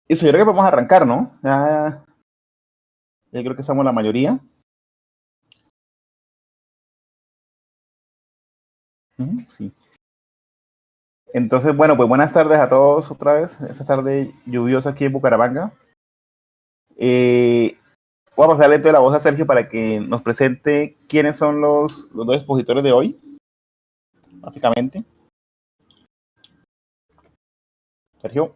Eso, yo creo que vamos a arrancar, ¿no? Ya creo que estamos la mayoría. Sí. Entonces, bueno, pues buenas tardes a todos otra vez. Esta tarde lluviosa aquí en Bucaramanga. Voy a pasarle toda la voz a Sergio para que nos presente quiénes son los dos expositores de hoy, básicamente. Sergio.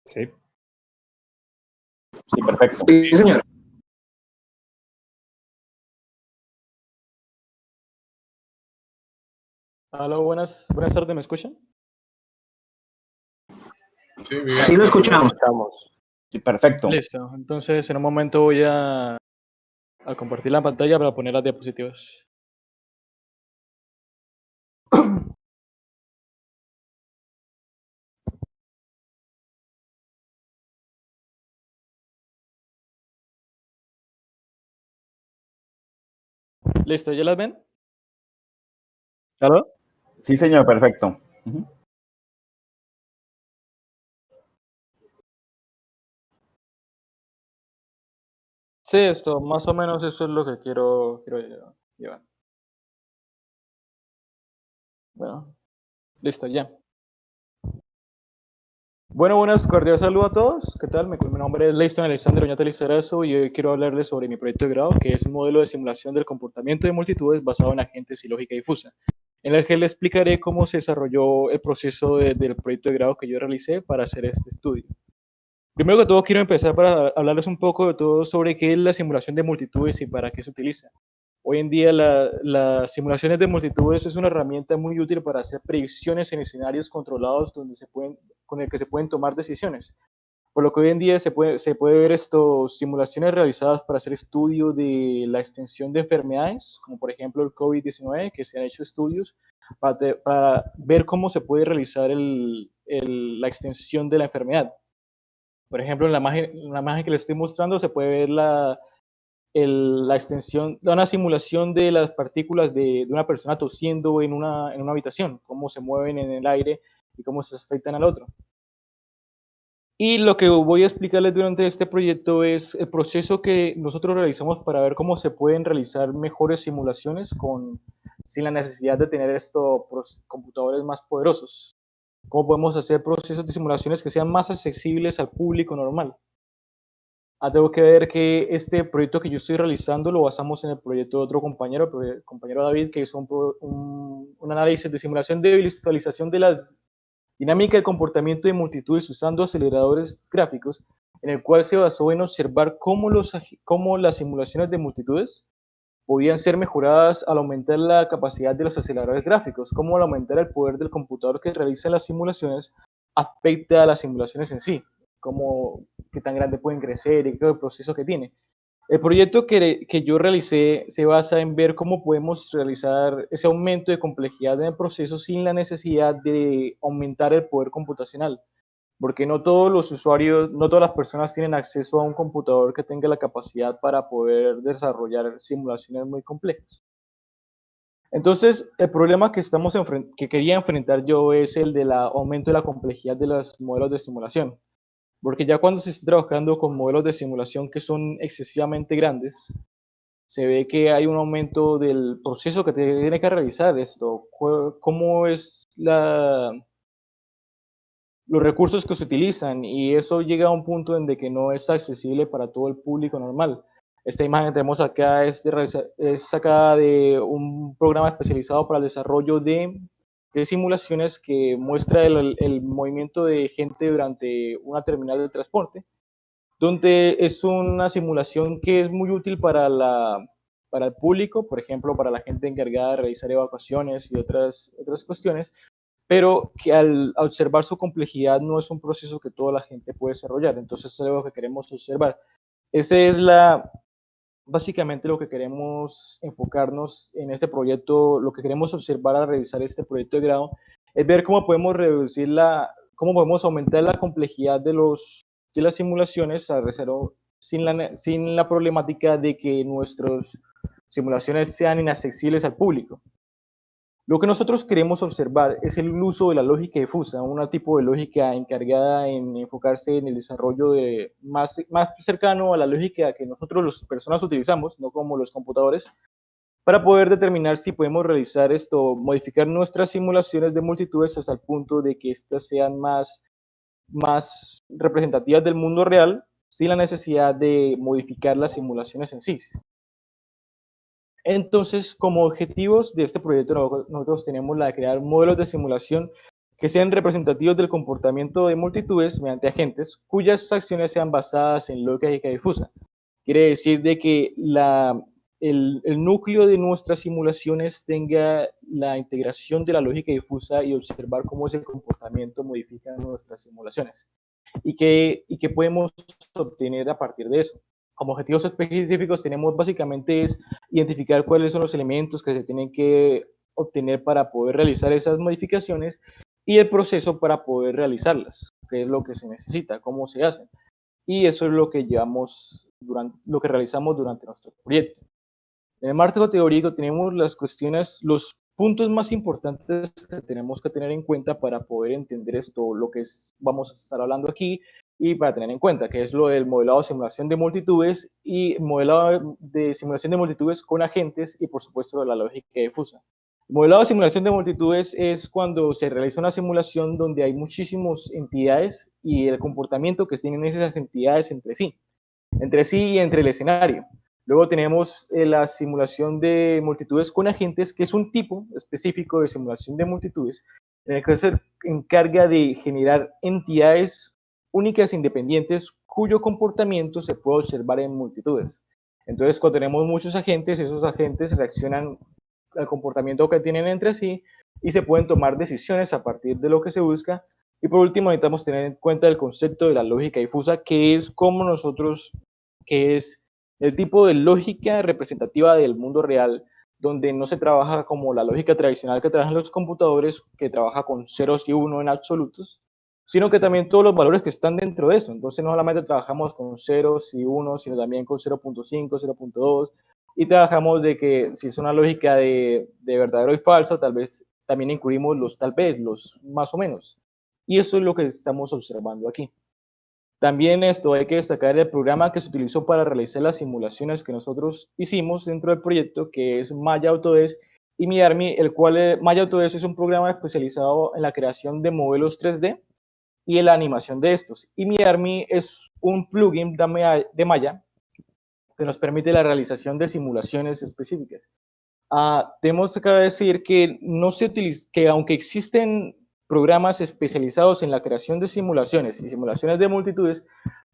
Sí. Sí, perfecto. Sí, señor. Aló, buenas tardes, ¿me escuchan? Sí, lo escuchamos. Sí, perfecto. Listo, entonces en un momento voy a compartir la pantalla para poner las diapositivas. Listo, ¿ya las ven? ¿Aló? Sí, señor, perfecto. Sí, esto, más o menos eso es lo que quiero llevar. Bueno, listo, ya. Bueno, buenas, cordial saludo a todos. ¿Qué tal? Mi nombre es Leiston Alexander Oñate Lizarazo y hoy quiero hablarles sobre mi proyecto de grado, que es un modelo de simulación del comportamiento de multitudes basado en agentes y lógica difusa, en el que les explicaré cómo se desarrolló el proceso del proyecto de grado que yo realicé para hacer este estudio. Primero que todo, quiero empezar para hablarles un poco de todo sobre qué es la simulación de multitudes y para qué se utiliza. Hoy en día las simulaciones de multitudes es una herramienta muy útil para hacer predicciones en escenarios controlados con el que se pueden tomar decisiones. Por lo que hoy en día se puede ver simulaciones realizadas para hacer estudio de la extensión de enfermedades, como por ejemplo el COVID-19, que se han hecho estudios para ver cómo se puede realizar la extensión de la enfermedad. Por ejemplo, en la imagen que les estoy mostrando se puede ver la extensión, una simulación de las partículas de una persona tosiendo en una habitación, cómo se mueven en el aire y cómo se afectan al otro. Y lo que voy a explicarles durante este proyecto es el proceso que nosotros realizamos para ver cómo se pueden realizar mejores simulaciones sin la necesidad de tener computadores más poderosos. Cómo podemos hacer procesos de simulaciones que sean más accesibles al público normal. Tengo que ver que este proyecto que yo estoy realizando lo basamos en el proyecto de otro compañero, el compañero David, que hizo un análisis de simulación de visualización de las dinámica de comportamiento de multitudes usando aceleradores gráficos, en el cual se basó en observar cómo las simulaciones de multitudes podían ser mejoradas al aumentar la capacidad de los aceleradores gráficos, cómo al aumentar el poder del computador que realiza las simulaciones afecta a las simulaciones en sí, qué tan grande pueden crecer y qué es el proceso que tiene. El proyecto que yo realicé se basa en ver cómo podemos realizar ese aumento de complejidad en el proceso sin la necesidad de aumentar el poder computacional, porque no todos los usuarios, no todas las personas tienen acceso a un computador que tenga la capacidad para poder desarrollar simulaciones muy complejas. Entonces, el problema que quería enfrentar yo es el del aumento de la complejidad de los modelos de simulación. Porque ya cuando se está trabajando con modelos de simulación que son excesivamente grandes, se ve que hay un aumento del proceso que tiene que realizar esto, cómo es los recursos que se utilizan, y eso llega a un punto en de que no es accesible para todo el público normal. Esta imagen que tenemos acá es sacada de un programa especializado para el desarrollo de simulaciones que muestra el movimiento de gente durante una terminal de transporte, donde es una simulación que es muy útil para el público, por ejemplo, para la gente encargada de realizar evacuaciones y otras cuestiones, pero que al observar su complejidad no es un proceso que toda la gente puede desarrollar. Entonces es algo que queremos observar. Ese es básicamente lo que queremos enfocarnos en este proyecto, lo que queremos observar al realizar este proyecto de grado, es ver cómo podemos cómo podemos aumentar la complejidad de las simulaciones sin la problemática de que nuestras simulaciones sean inaccesibles al público. Lo que nosotros queremos observar es el uso de la lógica difusa, un tipo de lógica encargada en enfocarse en el desarrollo más cercano a la lógica que nosotros las personas utilizamos, no como los computadores, para poder determinar si podemos realizar modificar nuestras simulaciones de multitudes hasta el punto de que éstas sean más representativas del mundo real, sin la necesidad de modificar las simulaciones en sí. Entonces, como objetivos de este proyecto, nosotros tenemos la de crear modelos de simulación que sean representativos del comportamiento de multitudes mediante agentes cuyas acciones sean basadas en lógica difusa. Quiere decir de que el núcleo de nuestras simulaciones tenga la integración de la lógica difusa y observar cómo ese comportamiento modifica nuestras simulaciones. ¿Y qué podemos obtener a partir de eso? Como objetivos específicos tenemos básicamente es identificar cuáles son los elementos que se tienen que obtener para poder realizar esas modificaciones y el proceso para poder realizarlas, qué es lo que se necesita, cómo se hacen. Y eso es lo que realizamos durante nuestro proyecto. En el marco teórico tenemos los puntos más importantes que tenemos que tener en cuenta para poder entender lo que vamos a estar hablando aquí, y para tener en cuenta que es lo del modelado de simulación de multitudes y modelado de simulación de multitudes con agentes y por supuesto la lógica difusa. El modelado de simulación de multitudes es cuando se realiza una simulación donde hay muchísimas entidades y el comportamiento que tienen esas entidades entre sí y entre el escenario. Luego tenemos la simulación de multitudes con agentes, que es un tipo específico de simulación de multitudes en el que se encarga de generar entidades únicas e independientes cuyo comportamiento se puede observar en multitudes. Entonces, cuando tenemos muchos agentes, esos agentes reaccionan al comportamiento que tienen entre sí y se pueden tomar decisiones a partir de lo que se busca. Y por último, necesitamos tener en cuenta el concepto de la lógica difusa, que es el tipo de lógica representativa del mundo real, donde no se trabaja como la lógica tradicional que trabajan los computadores, que trabaja con ceros y uno en absolutos, sino que también todos los valores que están dentro de eso. Entonces no solamente trabajamos con ceros y unos, sino también con 0.5, 0.2, y trabajamos de que si es una lógica de verdadero y falso, tal vez también incluimos los más o menos. Y eso es lo que estamos observando aquí. También hay que destacar el programa que se utilizó para realizar las simulaciones que nosotros hicimos dentro del proyecto, que es Maya Autodesk y MiArmy, el cual Maya Autodesk es un programa especializado en la creación de modelos 3D y en la animación de estos. Y MiArmy es un plugin de Maya que nos permite la realización de simulaciones específicas. Tenemos que decir que que aunque existen programas especializados en la creación de simulaciones y simulaciones de multitudes,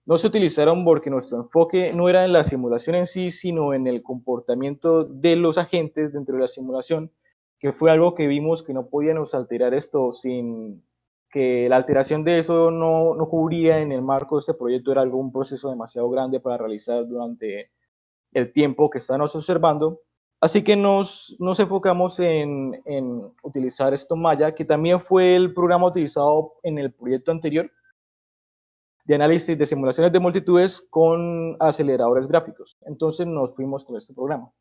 no se utilizaron porque nuestro enfoque no era en la simulación en sí, sino en el comportamiento de los agentes dentro de la simulación, que fue algo que vimos que no podíamos alterar esto sin que la alteración de eso no cubría en el marco de este proyecto, era un proceso demasiado grande para realizar durante el tiempo que estábamos observando. Así que nos enfocamos en utilizar Maya, que también fue el programa utilizado en el proyecto anterior de análisis de simulaciones de multitudes con aceleradores gráficos. Entonces nos fuimos con este programa.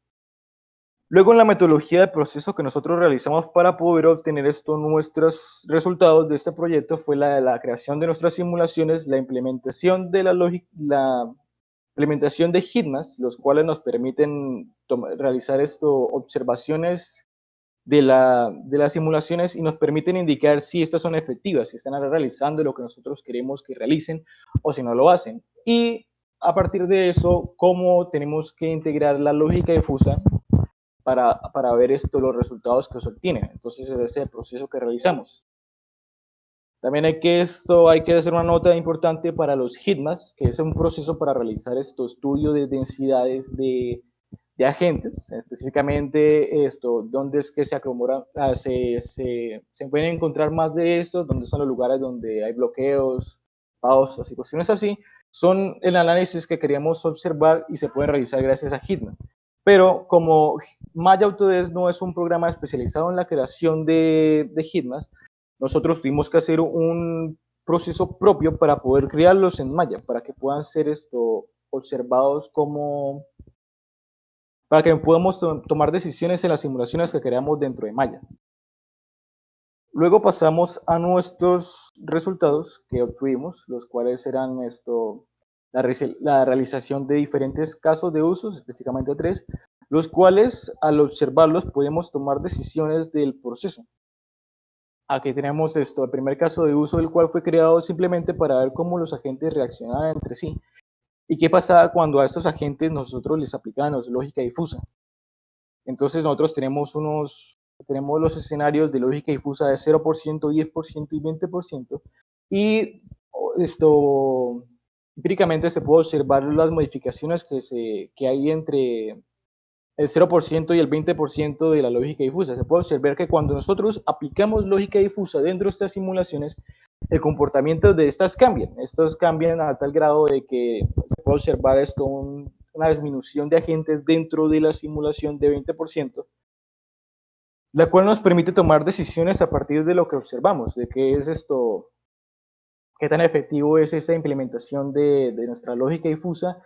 Luego, en la metodología de proceso que nosotros realizamos para poder obtener nuestros resultados de este proyecto fue la creación de nuestras simulaciones, la implementación de implementación de HitMaps, los cuales nos permiten realizar observaciones de las simulaciones y nos permiten indicar si estas son efectivas, si están realizando lo que nosotros queremos que realicen o si no lo hacen. Y a partir de eso, cómo tenemos que integrar la lógica difusa para ver los resultados que se obtienen. Entonces, ese es el proceso que realizamos. También hay que hacer una nota importante para los HitMaps, que es un proceso para realizar estudio de densidades de de agentes, específicamente dónde es que se acumulan, se pueden encontrar más de estos, dónde son los lugares donde hay bloqueos, pausas y cuestiones así, son el análisis que queríamos observar y se pueden realizar gracias a Hitman. Pero como Maya Autodesk no es un programa especializado en la creación de Hitman, nosotros tuvimos que hacer un proceso propio para poder crearlos en Maya, para que puedan ser observados como, para que podamos tomar decisiones en las simulaciones que creamos dentro de Maya. Luego pasamos a nuestros resultados que obtuvimos, los cuales eran la realización de diferentes casos de usos, específicamente 3, los cuales al observarlos podemos tomar decisiones del proceso. Aquí tenemos el primer caso de uso, el cual fue creado simplemente para ver cómo los agentes reaccionaban entre sí y qué pasaba cuando a estos agentes nosotros les aplicábamos lógica difusa. Entonces nosotros tenemos los escenarios de lógica difusa de 0%, 10% y 20%, y empíricamente se puede observar las modificaciones que hay entre el 0% y el 20% de la lógica difusa. Se puede observar que cuando nosotros aplicamos lógica difusa dentro de estas simulaciones, el comportamiento de estas cambian. Estos cambian a tal grado de que se puede observar una disminución de agentes dentro de la simulación de 20%, la cual nos permite tomar decisiones a partir de lo que observamos, de qué es qué tan efectivo es esa implementación de nuestra lógica difusa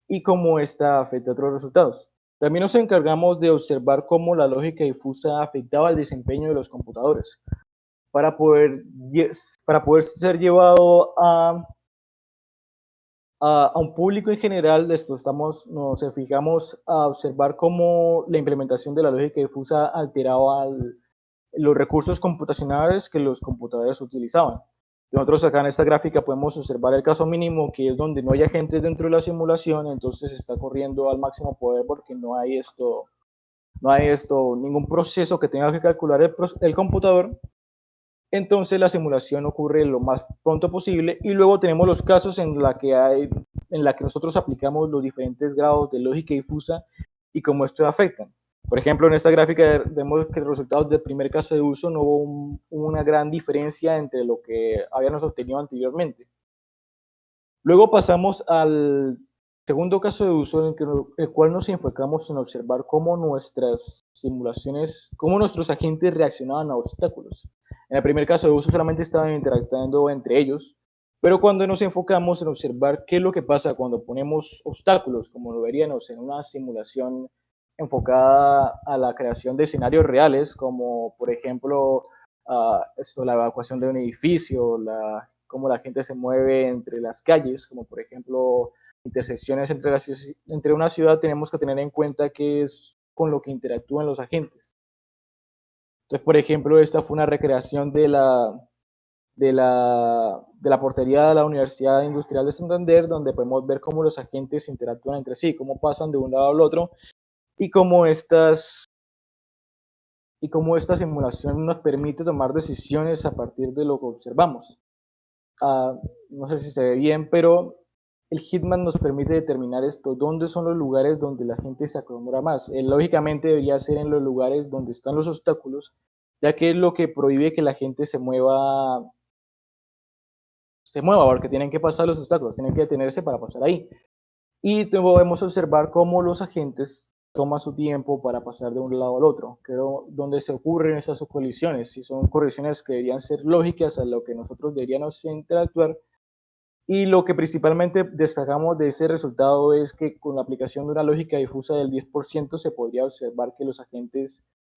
y cómo esta afecta a otros resultados. También nos encargamos de observar cómo la lógica difusa afectaba el desempeño de los computadores para poder ser llevado a un público en general. Nos fijamos a observar cómo la implementación de la lógica difusa alteraba los recursos computacionales que los computadores utilizaban. Nosotros acá en esta gráfica podemos observar el caso mínimo, que es donde no hay agentes dentro de la simulación, entonces está corriendo al máximo poder porque no hay ningún proceso que tenga que calcular el computador. Entonces la simulación ocurre lo más pronto posible, y luego tenemos los casos en la que nosotros aplicamos los diferentes grados de lógica difusa y cómo esto afectan. Por ejemplo, en esta gráfica vemos que los resultados del primer caso de uso no hubo una gran diferencia entre lo que habíamos obtenido anteriormente. Luego pasamos al segundo caso de uso, en el cual nos enfocamos en observar cómo nuestras simulaciones, cómo nuestros agentes reaccionaban a obstáculos. En el primer caso de uso solamente estaban interactuando entre ellos, pero cuando nos enfocamos en observar qué es lo que pasa cuando ponemos obstáculos, como lo veríamos en una simulación enfocada a la creación de escenarios reales, como por ejemplo la evacuación de un edificio, cómo la gente se mueve entre las calles, como por ejemplo intersecciones entre una ciudad, tenemos que tener en cuenta qué es con lo que interactúan los agentes. Entonces, por ejemplo, esta fue una recreación de la portería de la Universidad Industrial de Santander, donde podemos ver cómo los agentes interactúan entre sí, cómo pasan de un lado al otro, y cómo esta simulación nos permite tomar decisiones a partir de lo que observamos. No sé si se ve bien, pero el Hitman nos permite determinar dónde son los lugares donde la gente se acomoda más. Lógicamente debería ser en los lugares donde están los obstáculos, ya que es lo que prohíbe que la gente se mueva, porque tienen que pasar los obstáculos, tienen que detenerse para pasar ahí. Y podemos observar cómo los agentes toman su tiempo para pasar de un lado al otro, donde se ocurren esas colisiones, si son colisiones que deberían ser lógicas a lo que nosotros deberíamos interactuar. Y lo que principalmente destacamos de ese resultado es que con la aplicación de una lógica difusa del 10% se podría observar que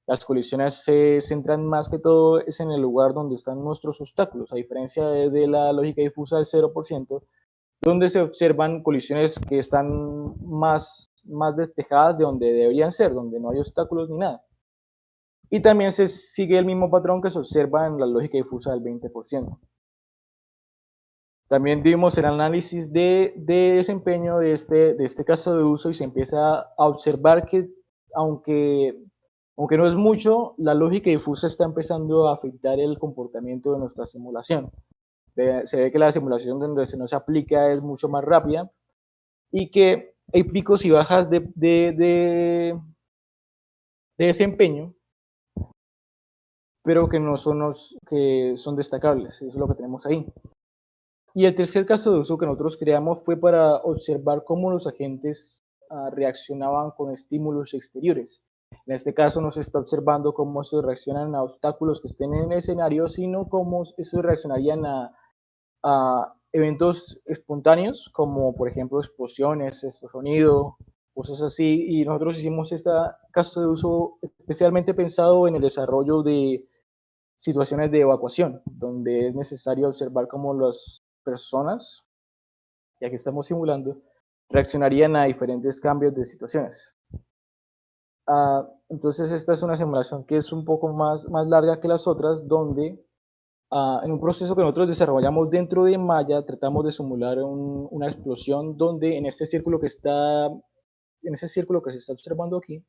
las colisiones se centran más que todo es en el lugar donde están nuestros obstáculos, a diferencia de la lógica difusa del 0%, donde se observan colisiones que están más despejadas de donde deberían ser, donde no hay obstáculos ni nada. Y también se sigue el mismo patrón que se observa en la lógica difusa del 20%. También vimos el análisis de desempeño de este caso de uso, y se empieza a observar que aunque no es mucho, la lógica difusa está empezando a afectar el comportamiento de nuestra simulación. Se ve que la simulación donde no se aplica es mucho más rápida, y que hay picos y bajas de desempeño, pero que no son los que son destacables, eso es lo que tenemos ahí. Y el tercer caso de uso que nosotros creamos fue para observar cómo los agentes reaccionaban con estímulos exteriores. En este caso no se está observando cómo se reaccionan a obstáculos que estén en el escenario, sino cómo eso reaccionarían a eventos espontáneos, como por ejemplo explosiones, sonido, cosas así. Y nosotros hicimos este caso de uso especialmente pensado en el desarrollo de situaciones de evacuación, donde es necesario observar cómo las personas, ya que estamos simulando, reaccionarían a diferentes cambios de situaciones. Entonces esta es una simulación que es un poco más larga que las otras, donde en un proceso que nosotros desarrollamos dentro de Maya, tratamos de simular una explosión donde en ese círculo que se está observando aquí,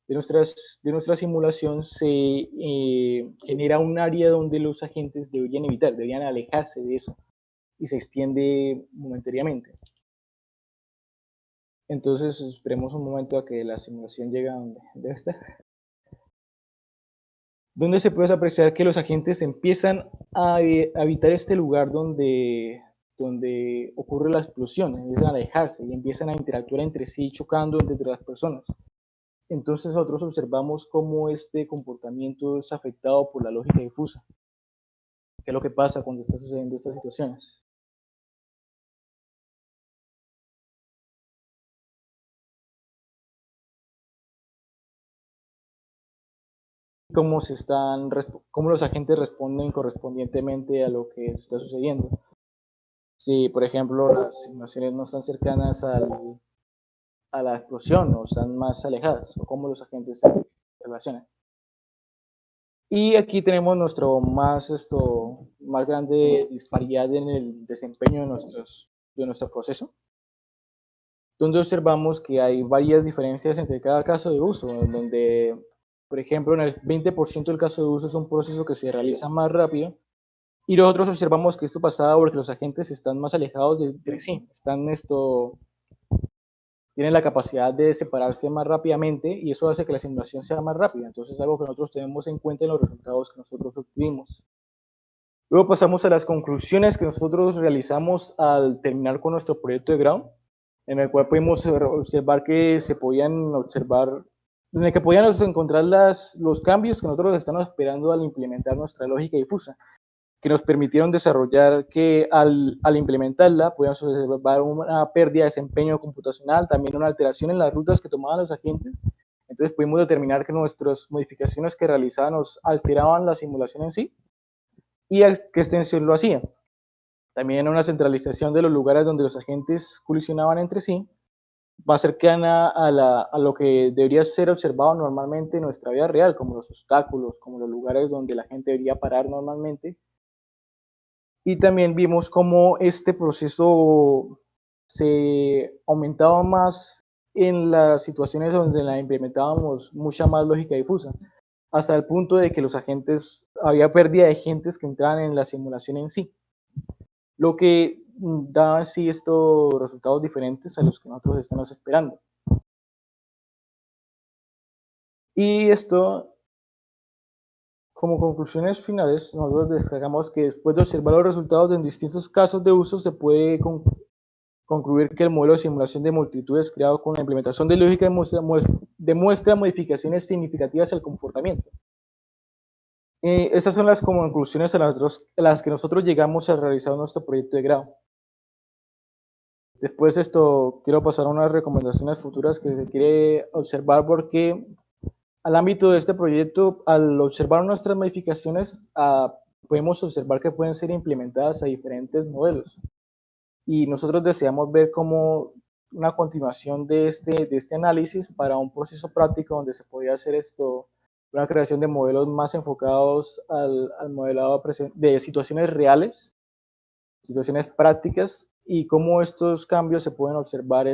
de nuestra simulación se genera un área donde los agentes deberían evitar, deberían alejarse de eso, y se extiende momentáneamente. Entonces esperemos un momento a que la simulación llegue a donde debe estar. Donde se puede apreciar que los agentes empiezan a evitar este lugar donde ocurre la explosión, empiezan a alejarse y empiezan a interactuar entre sí, chocando entre las personas. Entonces nosotros observamos cómo este comportamiento es afectado por la lógica difusa. ¿Qué es lo que pasa cuando está sucediendo estas situaciones? Cómo los agentes responden correspondientemente a lo que está sucediendo. Si, por ejemplo, las simulaciones no están cercanas a la explosión o están más alejadas, o cómo los agentes se relacionan. Y aquí tenemos más grande disparidad en el desempeño de nuestro proceso, donde observamos que hay varias diferencias entre cada caso de uso, en donde, por ejemplo, en el 20% del caso de uso es un proceso que se realiza más rápido, y nosotros observamos que esto pasaba porque los agentes están más alejados de sí, tienen la capacidad de separarse más rápidamente, y eso hace que la simulación sea más rápida. Entonces es algo que nosotros tenemos en cuenta en los resultados que nosotros obtuvimos. Luego pasamos a las conclusiones que nosotros realizamos al terminar con nuestro proyecto de grado, en el cual pudimos observar que en el que podían encontrar los cambios que nosotros estamos esperando al implementar nuestra lógica difusa, que nos permitieron desarrollar que al implementarla podíamos observar una pérdida de desempeño computacional, también una alteración en las rutas que tomaban los agentes. Entonces pudimos determinar que nuestras modificaciones que realizábamos alteraban la simulación en sí, y a qué extensión lo hacía. También una centralización de los lugares donde los agentes colisionaban entre sí, más cercana a lo que debería ser observado normalmente en nuestra vida real, como los obstáculos, como los lugares donde la gente debería parar normalmente. Y también vimos cómo este proceso se aumentaba más en las situaciones donde la implementábamos mucha más lógica difusa, hasta el punto de que había pérdida de agentes que entraban en la simulación en sí, lo que da así estos resultados diferentes a los que nosotros estamos esperando. Y esto, como conclusiones finales, nosotros destacamos que después de observar los resultados en distintos casos de uso, se puede concluir que el modelo de simulación de multitudes creado con la implementación de lógica demuestra modificaciones significativas al comportamiento. Estas son las conclusiones a las que nosotros llegamos a realizar nuestro proyecto de grado. Después quiero pasar a unas recomendaciones futuras que se quiere observar, porque al ámbito de este proyecto, al observar nuestras modificaciones, podemos observar que pueden ser implementadas a diferentes modelos. Y nosotros deseamos ver como una continuación de este análisis para un proceso práctico donde se podría hacer una creación de modelos más enfocados al modelado de situaciones reales, situaciones prácticas, y cómo estos cambios se pueden observar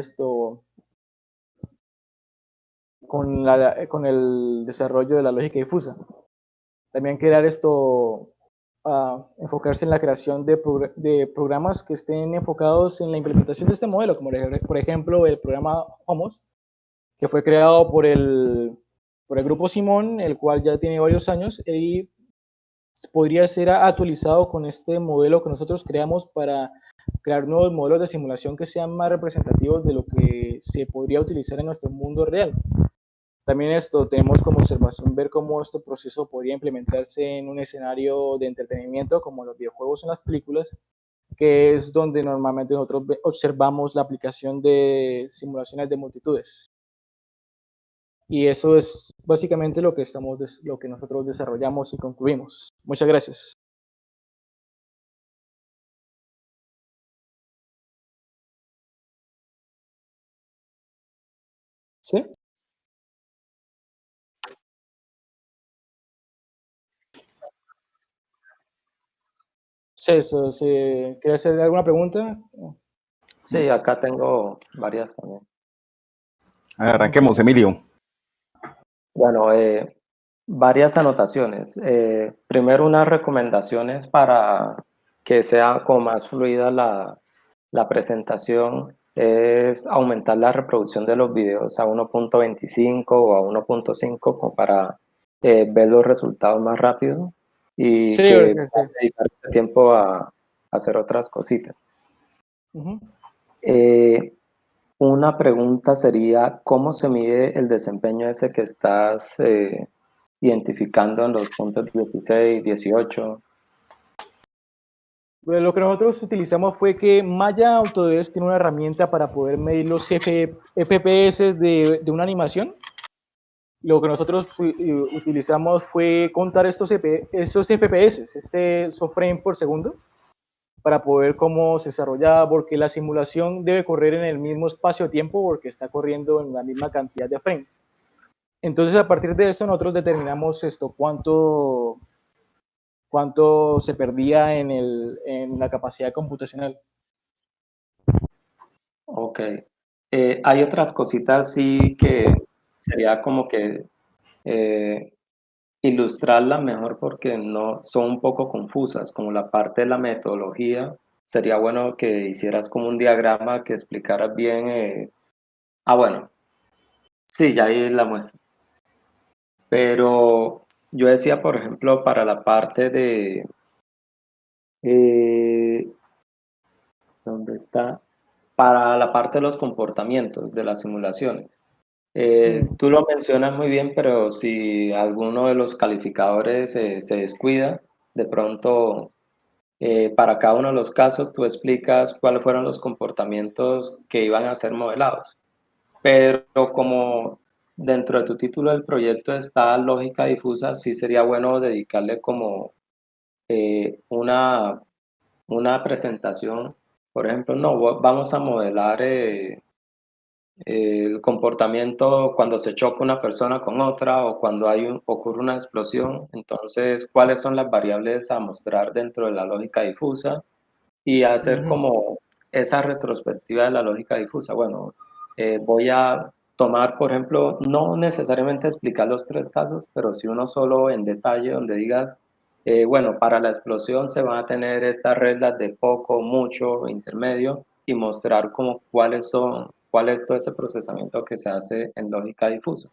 con el desarrollo de la lógica difusa. También crear enfocarse en la creación de programas que estén enfocados en la implementación de este modelo, como por ejemplo el programa Homos, que fue creado por el Grupo Simón, el cual ya tiene varios años, y podría ser actualizado con este modelo que nosotros creamos para crear nuevos modelos de simulación que sean más representativos de lo que se podría utilizar en nuestro mundo real. También esto tenemos como observación ver cómo este proceso podría implementarse en un escenario de entretenimiento como los videojuegos o las películas, que es donde normalmente nosotros observamos la aplicación de simulaciones de multitudes. Y eso es básicamente lo que nosotros desarrollamos y concluimos. Muchas gracias. ¿Sí? César, ¿quiere hacer alguna pregunta? Sí, acá tengo varias también. A ver, arranquemos, Emilio. Bueno, varias anotaciones. Primero, unas recomendaciones para que sea como más fluida la presentación es aumentar la reproducción de los videos a 1.25 o a 1.5 como para ver los resultados más rápido y Sí, que sí. dedicar ese tiempo a hacer otras cositas. Uh-huh. Una pregunta sería, ¿cómo se mide el desempeño ese que estás identificando en los puntos 16, 18? Bueno, lo que nosotros utilizamos fue que Maya Autodesk tiene una herramienta para poder medir los FPS de una animación. Lo que nosotros utilizamos fue contar estos FPS, frame por segundo, para poder cómo se desarrolla, porque la simulación debe correr en el mismo espacio-tiempo porque está corriendo en la misma cantidad de frames. Entonces, a partir de eso, nosotros determinamos cuánto se perdía en la capacidad computacional. Ok. Hay otras cositas sí que sería como que ilustrarlas mejor porque no son un poco confusas, como la parte de la metodología. Sería bueno que hicieras como un diagrama que explicaras bien. Bueno, sí, ya ahí la muestra. Pero yo decía, por ejemplo, para la parte de... ¿dónde está? Para la parte de los comportamientos de las simulaciones. Tú lo mencionas muy bien, pero si alguno de los calificadores se descuida, de pronto para cada uno de los casos tú explicas cuáles fueron los comportamientos que iban a ser modelados. Pero como dentro de tu título del proyecto está lógica difusa, sí sería bueno dedicarle como una presentación. Por ejemplo, no, vamos a modelar el comportamiento cuando se choca una persona con otra o cuando ocurre una explosión. Entonces, ¿cuáles son las variables a mostrar dentro de la lógica difusa? Y hacer como esa retrospectiva de la lógica difusa. Bueno, voy a tomar, por ejemplo, no necesariamente explicar los tres casos, pero sí uno solo en detalle donde digas, bueno, para la explosión se van a tener estas reglas de poco, mucho, intermedio y mostrar como cuál es todo ese procesamiento que se hace en lógica difusa.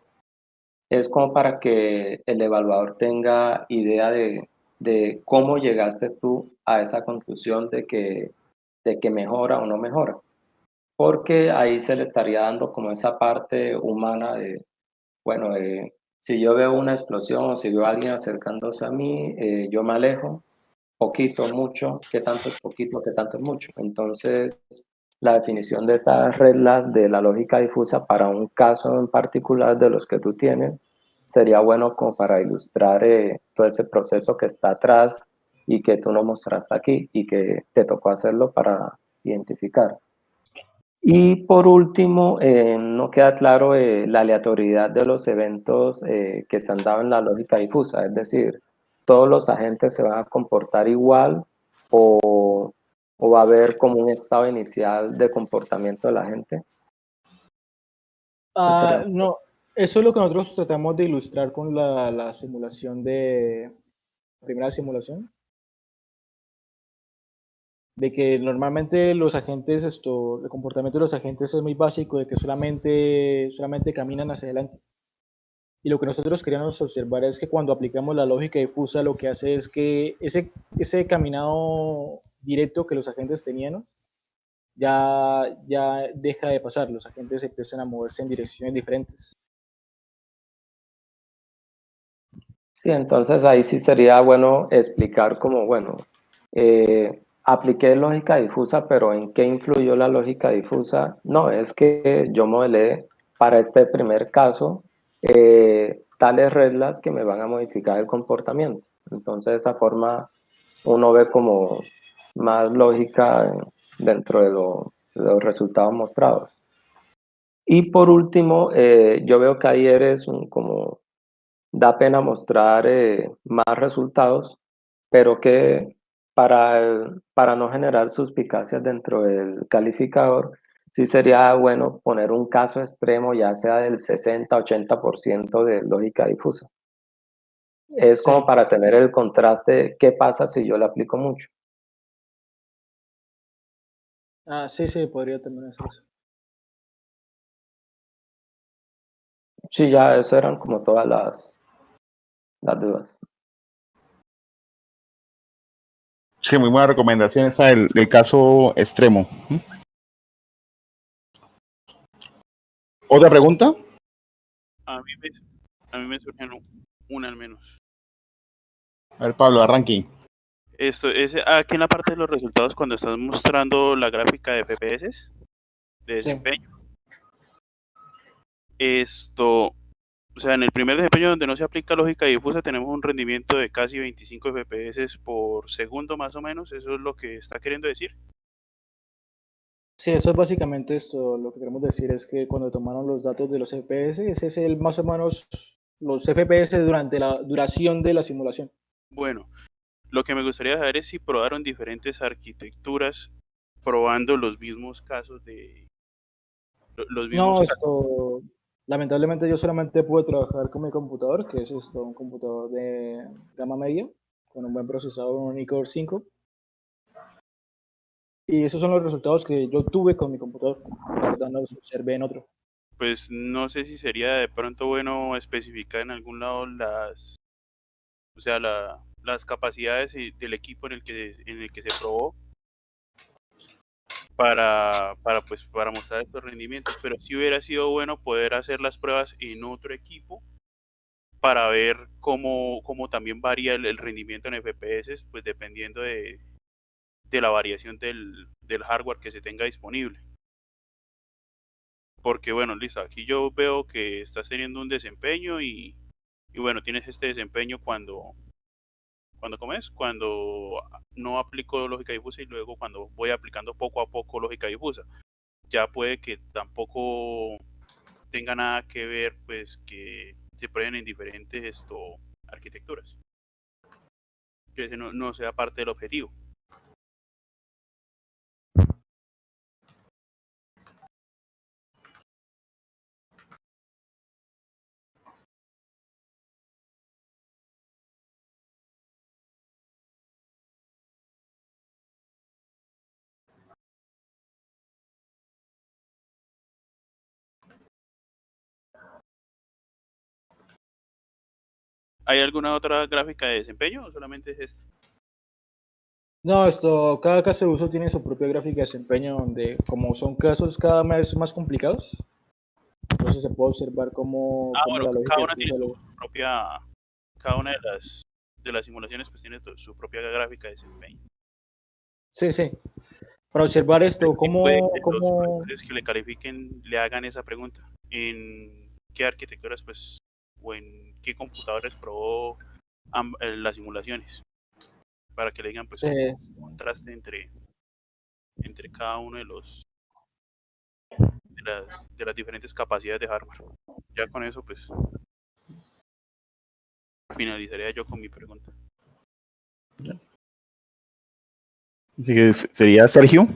Es como para que el evaluador tenga idea de cómo llegaste tú a esa conclusión de que mejora o no mejora. Porque ahí se le estaría dando como esa parte humana de, bueno, si yo veo una explosión o si veo a alguien acercándose a mí, yo me alejo, poquito, mucho, qué tanto es poquito, qué tanto es mucho. Entonces, la definición de esas reglas de la lógica difusa para un caso en particular de los que tú tienes sería bueno como para ilustrar todo ese proceso que está atrás y que tú no mostraste aquí y que te tocó hacerlo para identificar. Y por último, no queda claro la aleatoriedad de los eventos que se han dado en la lógica difusa, es decir, todos los agentes se van a comportar igual o va a haber como un estado inicial de comportamiento de la gente. No, eso es lo que nosotros tratamos de ilustrar con la simulación la primera simulación. de que normalmente los agentes, el comportamiento de los agentes es muy básico, de que solamente caminan hacia adelante. Y lo que nosotros queríamos observar es que cuando aplicamos la lógica difusa, lo que hace es que ese caminado directo que los agentes tenían, ya deja de pasar, los agentes empiezan a moverse en direcciones diferentes. Sí, entonces ahí sí sería bueno explicar como, bueno, apliqué lógica difusa, pero ¿en qué influyó la lógica difusa? No, es que yo modelé para este primer caso tales reglas que me van a modificar el comportamiento. Entonces de esa forma uno ve como más lógica dentro de los resultados mostrados. Y por último, yo veo que ahí eres como da pena mostrar más resultados, pero que para no generar suspicacias dentro del calificador, sí sería bueno poner un caso extremo, ya sea del 60-80% de lógica difusa. Es Sí. como para tener el contraste, ¿qué pasa si yo le aplico mucho? Sí, sí, podría también hacer eso. Sí, ya eso eran como todas las dudas. Sí, muy buena recomendación esa del caso extremo. ¿Otra pregunta? A mí me, a mí me surgen una al menos. A ver, Pablo, arranque. Esto es aquí en la parte de los resultados cuando estás mostrando la gráfica de FPS de Sí. desempeño. O sea, en el primer desempeño donde no se aplica lógica difusa tenemos un rendimiento de casi 25 FPS por segundo más o menos. Eso es lo que está queriendo decir. Sí, eso es básicamente esto. Lo que queremos decir es que cuando tomaron los datos de los FPS, ese es el más o menos los FPS durante la duración de la simulación. Bueno, lo que me gustaría saber es si probaron diferentes arquitecturas probando los mismos casos de los mismos No, casos. lamentablemente yo solamente pude trabajar con mi computador, que es un computador de gama media, con un buen procesador, un i-Core 5. Y esos son los resultados que yo tuve con mi computador. La verdad no los observé en otro. Pues no sé si sería de pronto bueno especificar en algún lado o sea, las capacidades del equipo en el que se probó para mostrar estos rendimientos, pero sí hubiera sido bueno poder hacer las pruebas en otro equipo para ver cómo también varía el rendimiento en FPS, pues dependiendo de la variación del hardware que se tenga disponible. Porque bueno, listo, aquí yo veo que estás teniendo un desempeño y bueno, tienes este desempeño cuando comes, cuando no aplico lógica difusa y luego cuando voy aplicando poco a poco lógica difusa. Ya puede que tampoco tenga nada que ver, pues que se prueben en diferentes arquitecturas, que ese no sea parte del objetivo. ¿Hay alguna otra gráfica de desempeño o solamente es esta? No, cada caso de uso tiene su propia gráfica de desempeño donde, como son casos cada vez más complicados, entonces se puede observar cómo Bueno, la lógica cada de una tiene fusa su propia, cada una de las simulaciones pues tiene su propia gráfica de desempeño. Sí, sí. Para observar esto, Y puede cómo, que los cómo... profesores que le califiquen le hagan esa pregunta. ¿En qué arquitecturas, pues, o en qué computadores probó las simulaciones? Para que le digan, pues, Sí, un contraste entre cada uno de las diferentes capacidades de hardware. Ya con eso, pues, finalizaría yo con mi pregunta. Así que sería Sergio.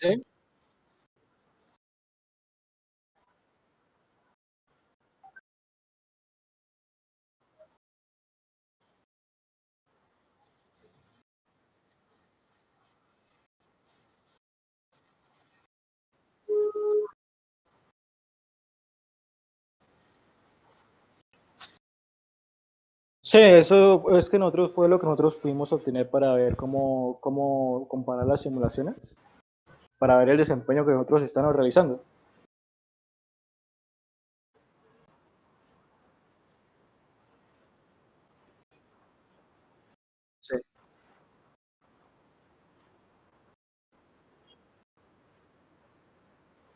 Sí. Sí, eso es que nosotros fue lo que nosotros pudimos obtener para ver cómo comparar las simulaciones, para ver el desempeño que nosotros estamos realizando. Sí.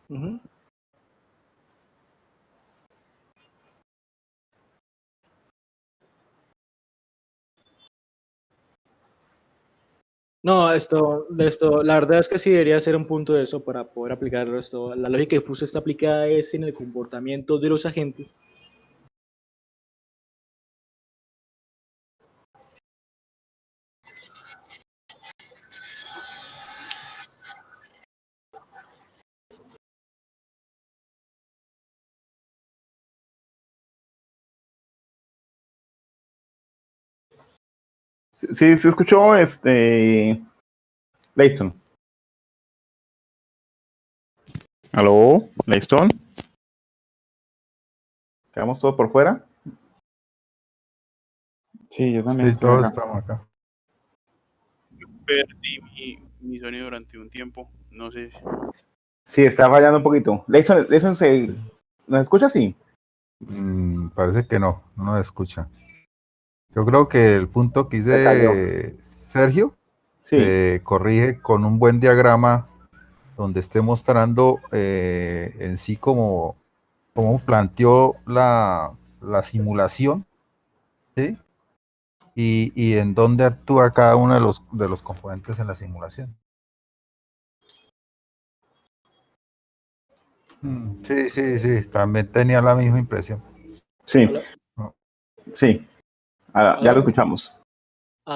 Ujú. No, la verdad es que sí debería ser un punto de eso para poder aplicarlo esto. La lógica difusa está aplicada es en el comportamiento de los agentes. Sí, se escuchó Leiston. ¿Aló? ¿Leiston? ¿Quedamos todos por fuera? Sí, yo también Sí, estoy todos acá. estamos acá. Perdí mi sonido durante un tiempo. No sé. Sí, está fallando un poquito. Leiston, ¿nos escucha? Sí. Parece que no nos escucha. Yo creo que el punto que Se cayó. dice Sergio Sí. se corrige con un buen diagrama donde esté mostrando en sí cómo planteó la simulación, ¿sí? Y en dónde actúa cada uno de los componentes en la simulación. Sí, también tenía la misma impresión. Sí, ¿Hola? sí. Ya ¿Hola? lo escuchamos.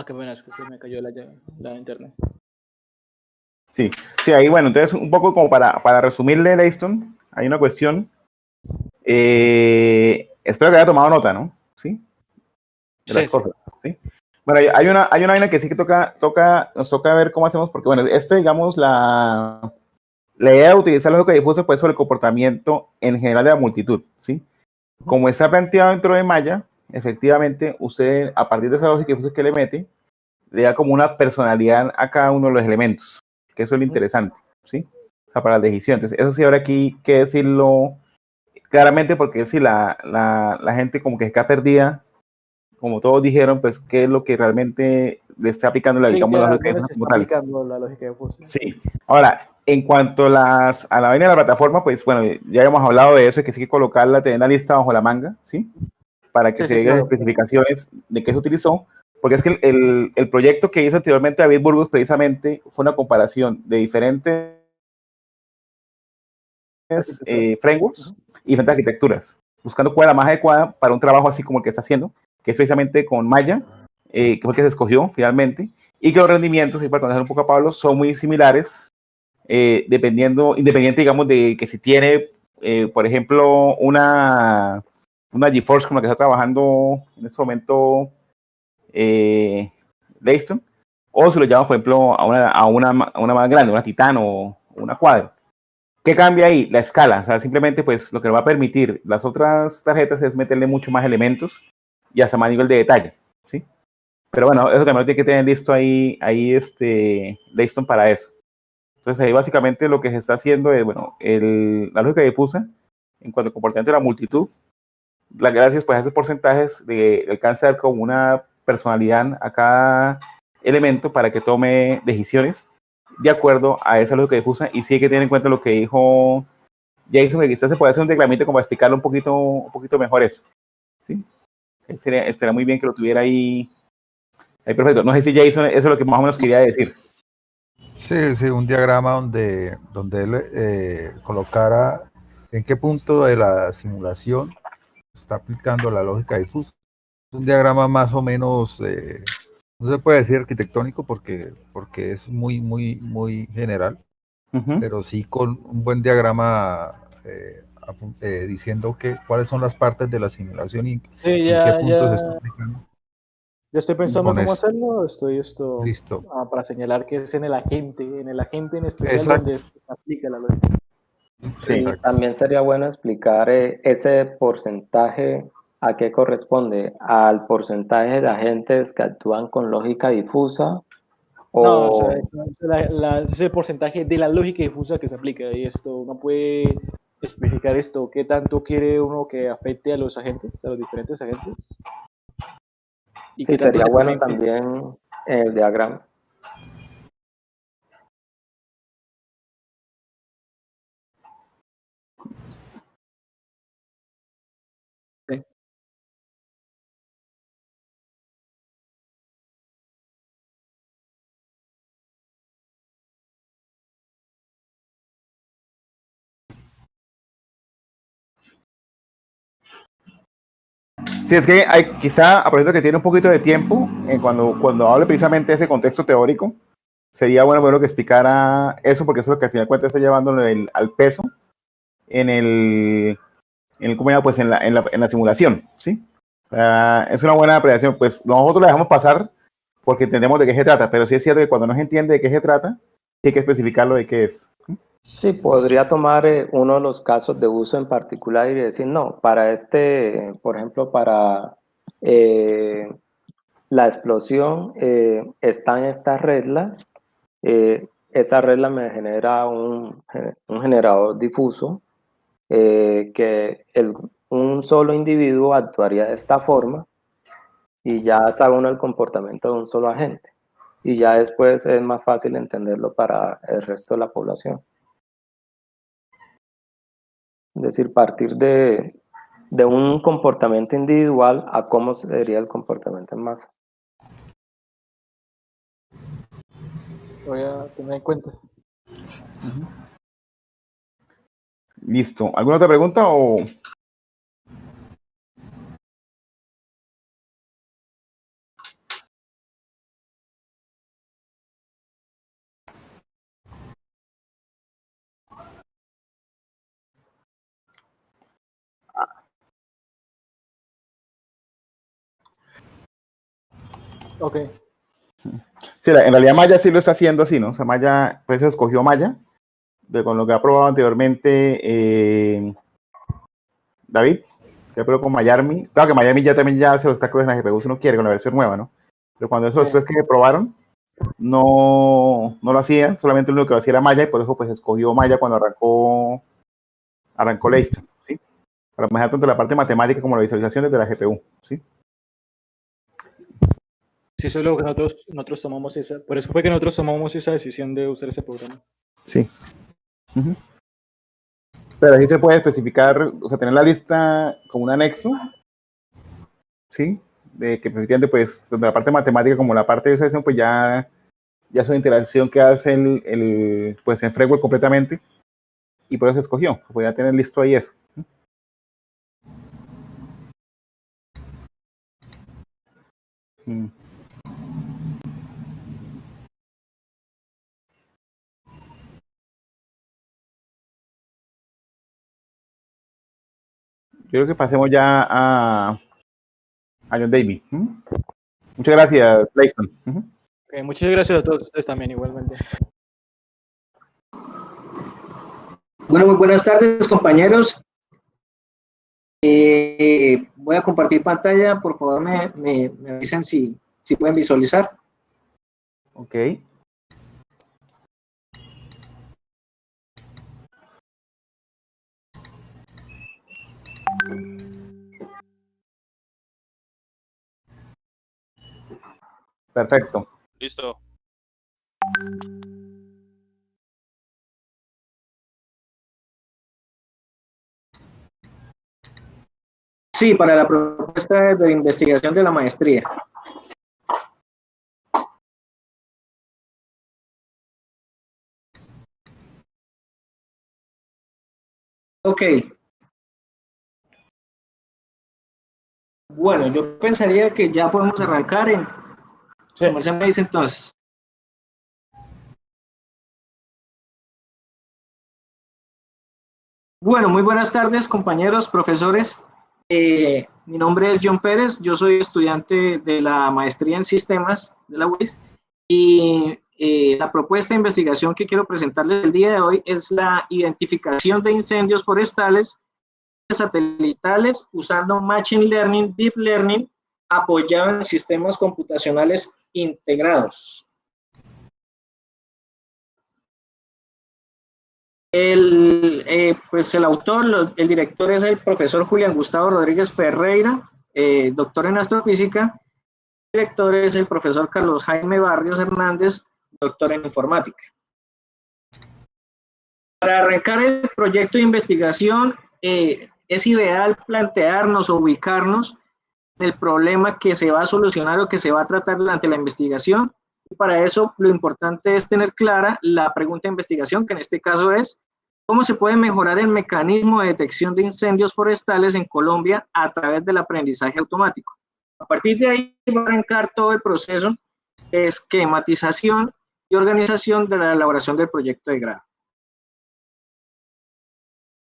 Qué pena, es que se me cayó la internet. Sí, sí, ahí bueno, entonces un poco como para resumirle, Leiston, hay una cuestión. Espero que haya tomado nota, ¿no? Sí, de las Sí, sí. cosas, ¿sí? Bueno, hay una vaina que sí que nos toca ver cómo hacemos, porque bueno, digamos, la idea de utilizar la lógica difusa pues sobre el comportamiento en general de la multitud, ¿sí? Como está planteado dentro de Maya, efectivamente, usted a partir de esa lógica difusa que le mete, le da como una personalidad a cada uno de los elementos, que eso es lo interesante, ¿sí? O sea, para la decisión. Entonces, eso sí habrá aquí que decirlo claramente, porque si la gente como que está perdida, como todos dijeron, pues qué es lo que realmente le está aplicando la, digamos, la lógica ¿Dónde difusa se como está tal. aplicando la lógica difusa? Sí. Ahora, en cuanto a la vaina de la plataforma, pues bueno, ya hemos hablado de eso, de que sí hay que colocarla, tener la lista bajo la manga, ¿sí? Para que Sí, se sí, vean las claro. especificaciones de qué se utilizó, porque es que el proyecto que hizo anteriormente David Burgos precisamente fue una comparación de diferentes frameworks y diferentes arquitecturas, buscando cuál era la más adecuada para un trabajo así como el que está haciendo, que es precisamente con Maya, que fue el que se escogió finalmente, y que los rendimientos, y para conocer un poco a Pablo, son muy similares, independiente, digamos, de que si tiene, por ejemplo, una GeForce con la que está trabajando en este momento Leiston, o si lo llaman, por ejemplo, a una más grande, una Titan o una Quadro. ¿Qué cambia ahí? La escala. O sea, simplemente pues lo que nos va a permitir las otras tarjetas es meterle mucho más elementos y hasta más nivel de detalle, ¿sí? Pero bueno, eso también lo tiene que tener listo ahí Leiston para eso. Entonces ahí básicamente lo que se está haciendo es, bueno, la lógica difusa en cuanto al comportamiento de la multitud, gracias pues a esos porcentajes de alcanza a dar como una personalidad a cada elemento para que tome decisiones de acuerdo a esa lógica difusa, y sí hay que tener en cuenta lo que dijo Jason, que quizás se puede hacer un teclamito como para explicarlo un poquito mejor eso, ¿sí? Estaría muy bien que lo tuviera ahí perfecto. No sé si Jason eso es lo que más o menos quería decir. Sí, un diagrama donde él colocara en qué punto de la simulación está aplicando la lógica difusa. Es un diagrama más o menos, no se puede decir arquitectónico porque es muy general, pero sí con un buen diagrama diciendo cuáles son las partes de la simulación y Sí, en qué punto se está aplicando. ya estoy pensando Con cómo eso. hacerlo. Estoy Listo. para señalar que es en el agente en especial Exacto. donde se aplica la lógica. Sí. Y Exacto. también sería bueno explicar ese porcentaje a qué corresponde, al porcentaje de agentes que actúan con lógica difusa No, o sea, o es el porcentaje de la lógica difusa que se aplica. Y esto uno puede especificar esto, qué tanto quiere uno que afecte a los agentes, a los diferentes agentes. Y sí, qué tanto sería se bueno permite. también el diagrama. Sí. Sí, es que hay, quizá, aprovechando que tiene un poquito de tiempo, cuando hable precisamente de ese contexto teórico, sería bueno que explicara eso, porque eso es lo que al final de cuentas está llevándolo al peso en ¿cómo se llama? Pues en la simulación, ¿sí? Es una buena apreciación, pues nosotros la dejamos pasar porque entendemos de qué se trata, pero sí es cierto que cuando no se entiende de qué se trata, hay que especificarlo de qué es. Sí, podría tomar uno de los casos de uso en particular y decir, no, para este, por ejemplo, para la explosión están estas reglas. Esa regla me genera un generador difuso que un solo individuo actuaría de esta forma y ya sabe uno el comportamiento de un solo agente. Y ya después es más fácil entenderlo para el resto de la población. Es decir, partir de un comportamiento individual a cómo sería el comportamiento en masa. Voy a tener en cuenta. Listo. ¿Alguna otra pregunta o...? Ok. Sí, en realidad Maya sí lo está haciendo así, ¿no? O sea, Maya, pues escogió Maya, con lo que ha probado anteriormente David, que probó con Miami. Claro que Miami ya también ya hace los cálculos en la GPU si uno quiere, con la versión nueva, ¿no? Pero cuando esos Sí. tres que probaron, no lo hacía, solamente lo único que lo hacía era Maya, y por eso pues escogió Maya cuando arrancó Leicester, ¿sí? Para manejar tanto la parte matemática como la visualización desde la GPU, ¿sí? Sí, eso es lo que nosotros tomamos por eso fue que nosotros tomamos esa decisión de usar ese programa. Sí. Pero aquí se puede especificar, o sea, tener la lista como un anexo, ¿sí? De que efectivamente, pues, tanto la parte matemática como la parte de visualización, pues ya es una interacción que hace pues, en Framework completamente, y por eso se escogió, se podía tener listo ahí eso. Mm. Yo creo que pasemos ya a John David. Muchas gracias, Layston. Okay, muchas gracias a todos ustedes también, igualmente. Bueno, muy buenas tardes, compañeros. Voy a compartir pantalla. Por favor, me avisan si pueden visualizar. Ok. Perfecto. Listo. Sí, para la propuesta de investigación de la maestría. Ok. Bueno, yo pensaría que ya podemos arrancar en... Sí. Su merced me dice entonces. Bueno, muy buenas tardes, compañeros, profesores. Mi nombre es John Pérez, yo soy estudiante de la maestría en sistemas de la UIS y la propuesta de investigación que quiero presentarles el día de hoy es la identificación de incendios forestales satelitales usando Machine Learning, Deep Learning, apoyado en sistemas computacionales integrados. Pues el autor, el director es el profesor Julián Gustavo Rodríguez Ferreira, doctor en astrofísica. El director es el profesor Carlos Jaime Barrios Hernández, doctor en informática. Para arrancar el proyecto de investigación, es ideal plantearnos o ubicarnos en el problema que se va a solucionar o que se va a tratar durante la investigación. Y para eso, lo importante es tener clara la pregunta de investigación, que en este caso es: ¿cómo se puede mejorar el mecanismo de detección de incendios forestales en Colombia a través del aprendizaje automático? A partir de ahí va a arrancar todo el proceso de esquematización y organización de la elaboración del proyecto de grado.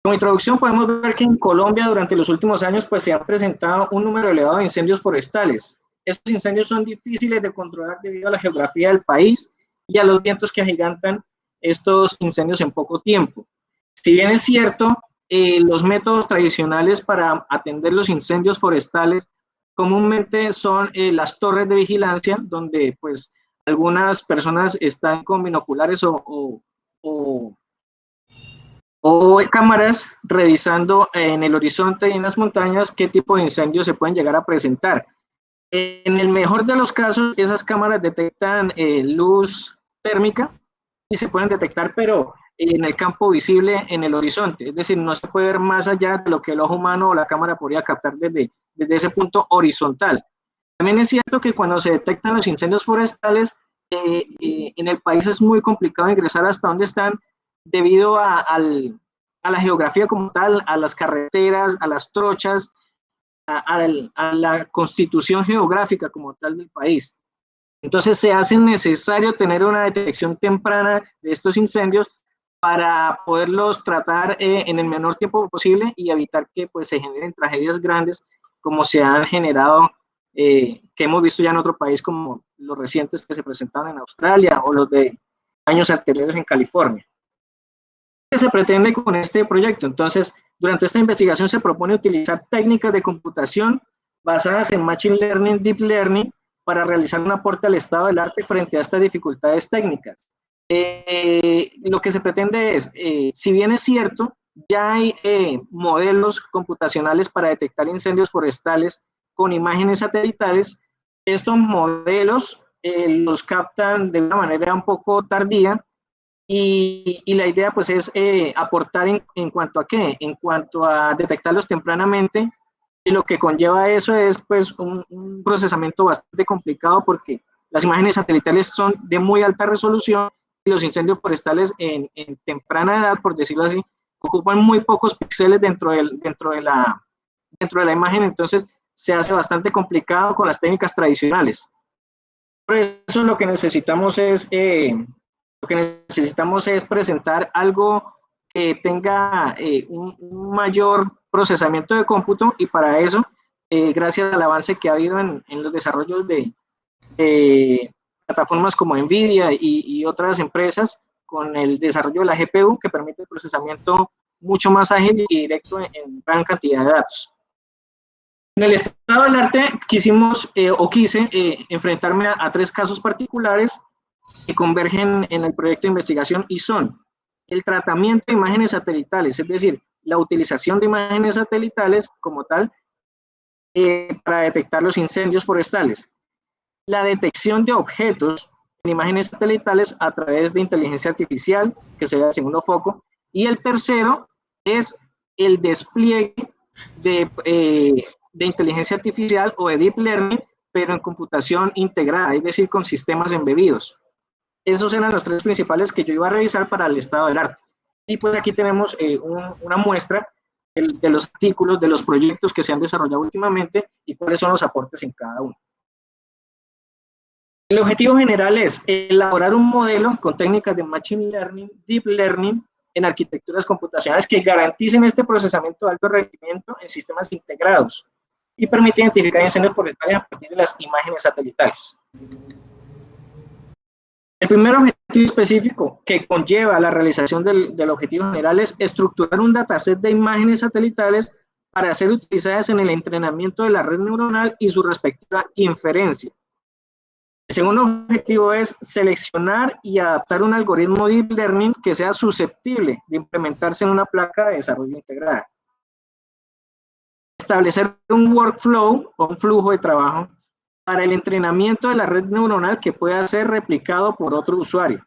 Como introducción podemos ver que en Colombia durante los últimos años pues se han presentado un número elevado de incendios forestales. Estos incendios son difíciles de controlar debido a la geografía del país y a los vientos que agigantan estos incendios en poco tiempo. Si bien es cierto, los métodos tradicionales para atender los incendios forestales comúnmente son las torres de vigilancia, donde pues algunas personas están con binoculares o cámaras revisando en el horizonte y en las montañas qué tipo de incendios se pueden llegar a presentar. En el mejor de los casos, esas cámaras detectan luz térmica y se pueden detectar, pero en el campo visible en el horizonte, es decir, no se puede ver más allá de lo que el ojo humano o la cámara podría captar desde ese punto horizontal. También es cierto que cuando se detectan los incendios forestales, en el país es muy complicado ingresar hasta donde están, debido a la geografía como tal, a las carreteras, a las trochas, a la constitución geográfica como tal del país. Entonces se hace necesario tener una detección temprana de estos incendios para poderlos tratar en el menor tiempo posible y evitar que pues, se generen tragedias grandes como se han generado, que hemos visto ya en otro país, como los recientes que se presentaron en Australia o los de años anteriores en California. ¿Qué se pretende con este proyecto? Entonces, durante esta investigación se propone utilizar técnicas de computación basadas en Machine Learning, Deep Learning, para realizar un aporte al estado del arte frente a estas dificultades técnicas. Lo que se pretende es, si bien es cierto, ya hay modelos computacionales para detectar incendios forestales con imágenes satelitales, estos modelos los captan de una manera un poco tardía. Y la idea pues es aportar en cuanto a qué, en cuanto a detectarlos tempranamente, y lo que conlleva eso es pues un procesamiento bastante complicado porque las imágenes satelitales son de muy alta resolución y los incendios forestales en temprana edad, por decirlo así, ocupan muy pocos píxeles dentro de la imagen, entonces se hace bastante complicado con las técnicas tradicionales. Por eso lo que necesitamos es presentar algo que tenga un mayor procesamiento de cómputo, y para eso, gracias al avance que ha habido en los desarrollos de plataformas como NVIDIA y otras empresas, con el desarrollo de la GPU, que permite el procesamiento mucho más ágil y directo en gran cantidad de datos. En el estado del arte quise enfrentarme a tres casos particulares que convergen en el proyecto de investigación, y son el tratamiento de imágenes satelitales, es decir, la utilización de imágenes satelitales como tal para detectar los incendios forestales, la detección de objetos en imágenes satelitales a través de inteligencia artificial, que sería el segundo foco, y el tercero es el despliegue de inteligencia artificial o de deep learning, pero en computación integrada, es decir, con sistemas embebidos. Esos eran los tres principales que yo iba a revisar para el estado del arte. Y pues aquí tenemos una muestra de los artículos, de los proyectos que se han desarrollado últimamente y cuáles son los aportes en cada uno. El objetivo general es elaborar un modelo con técnicas de Machine Learning, Deep Learning, en arquitecturas computacionales que garanticen este procesamiento de alto rendimiento en sistemas integrados y permite identificar incendios forestales a partir de las imágenes satelitales. El primer objetivo específico que conlleva la realización del objetivo general es estructurar un dataset de imágenes satelitales para ser utilizadas en el entrenamiento de la red neuronal y su respectiva inferencia. El segundo objetivo es seleccionar y adaptar un algoritmo Deep Learning que sea susceptible de implementarse en una placa de desarrollo integrada. Establecer un workflow o un flujo de trabajo para el entrenamiento de la red neuronal que pueda ser replicado por otro usuario.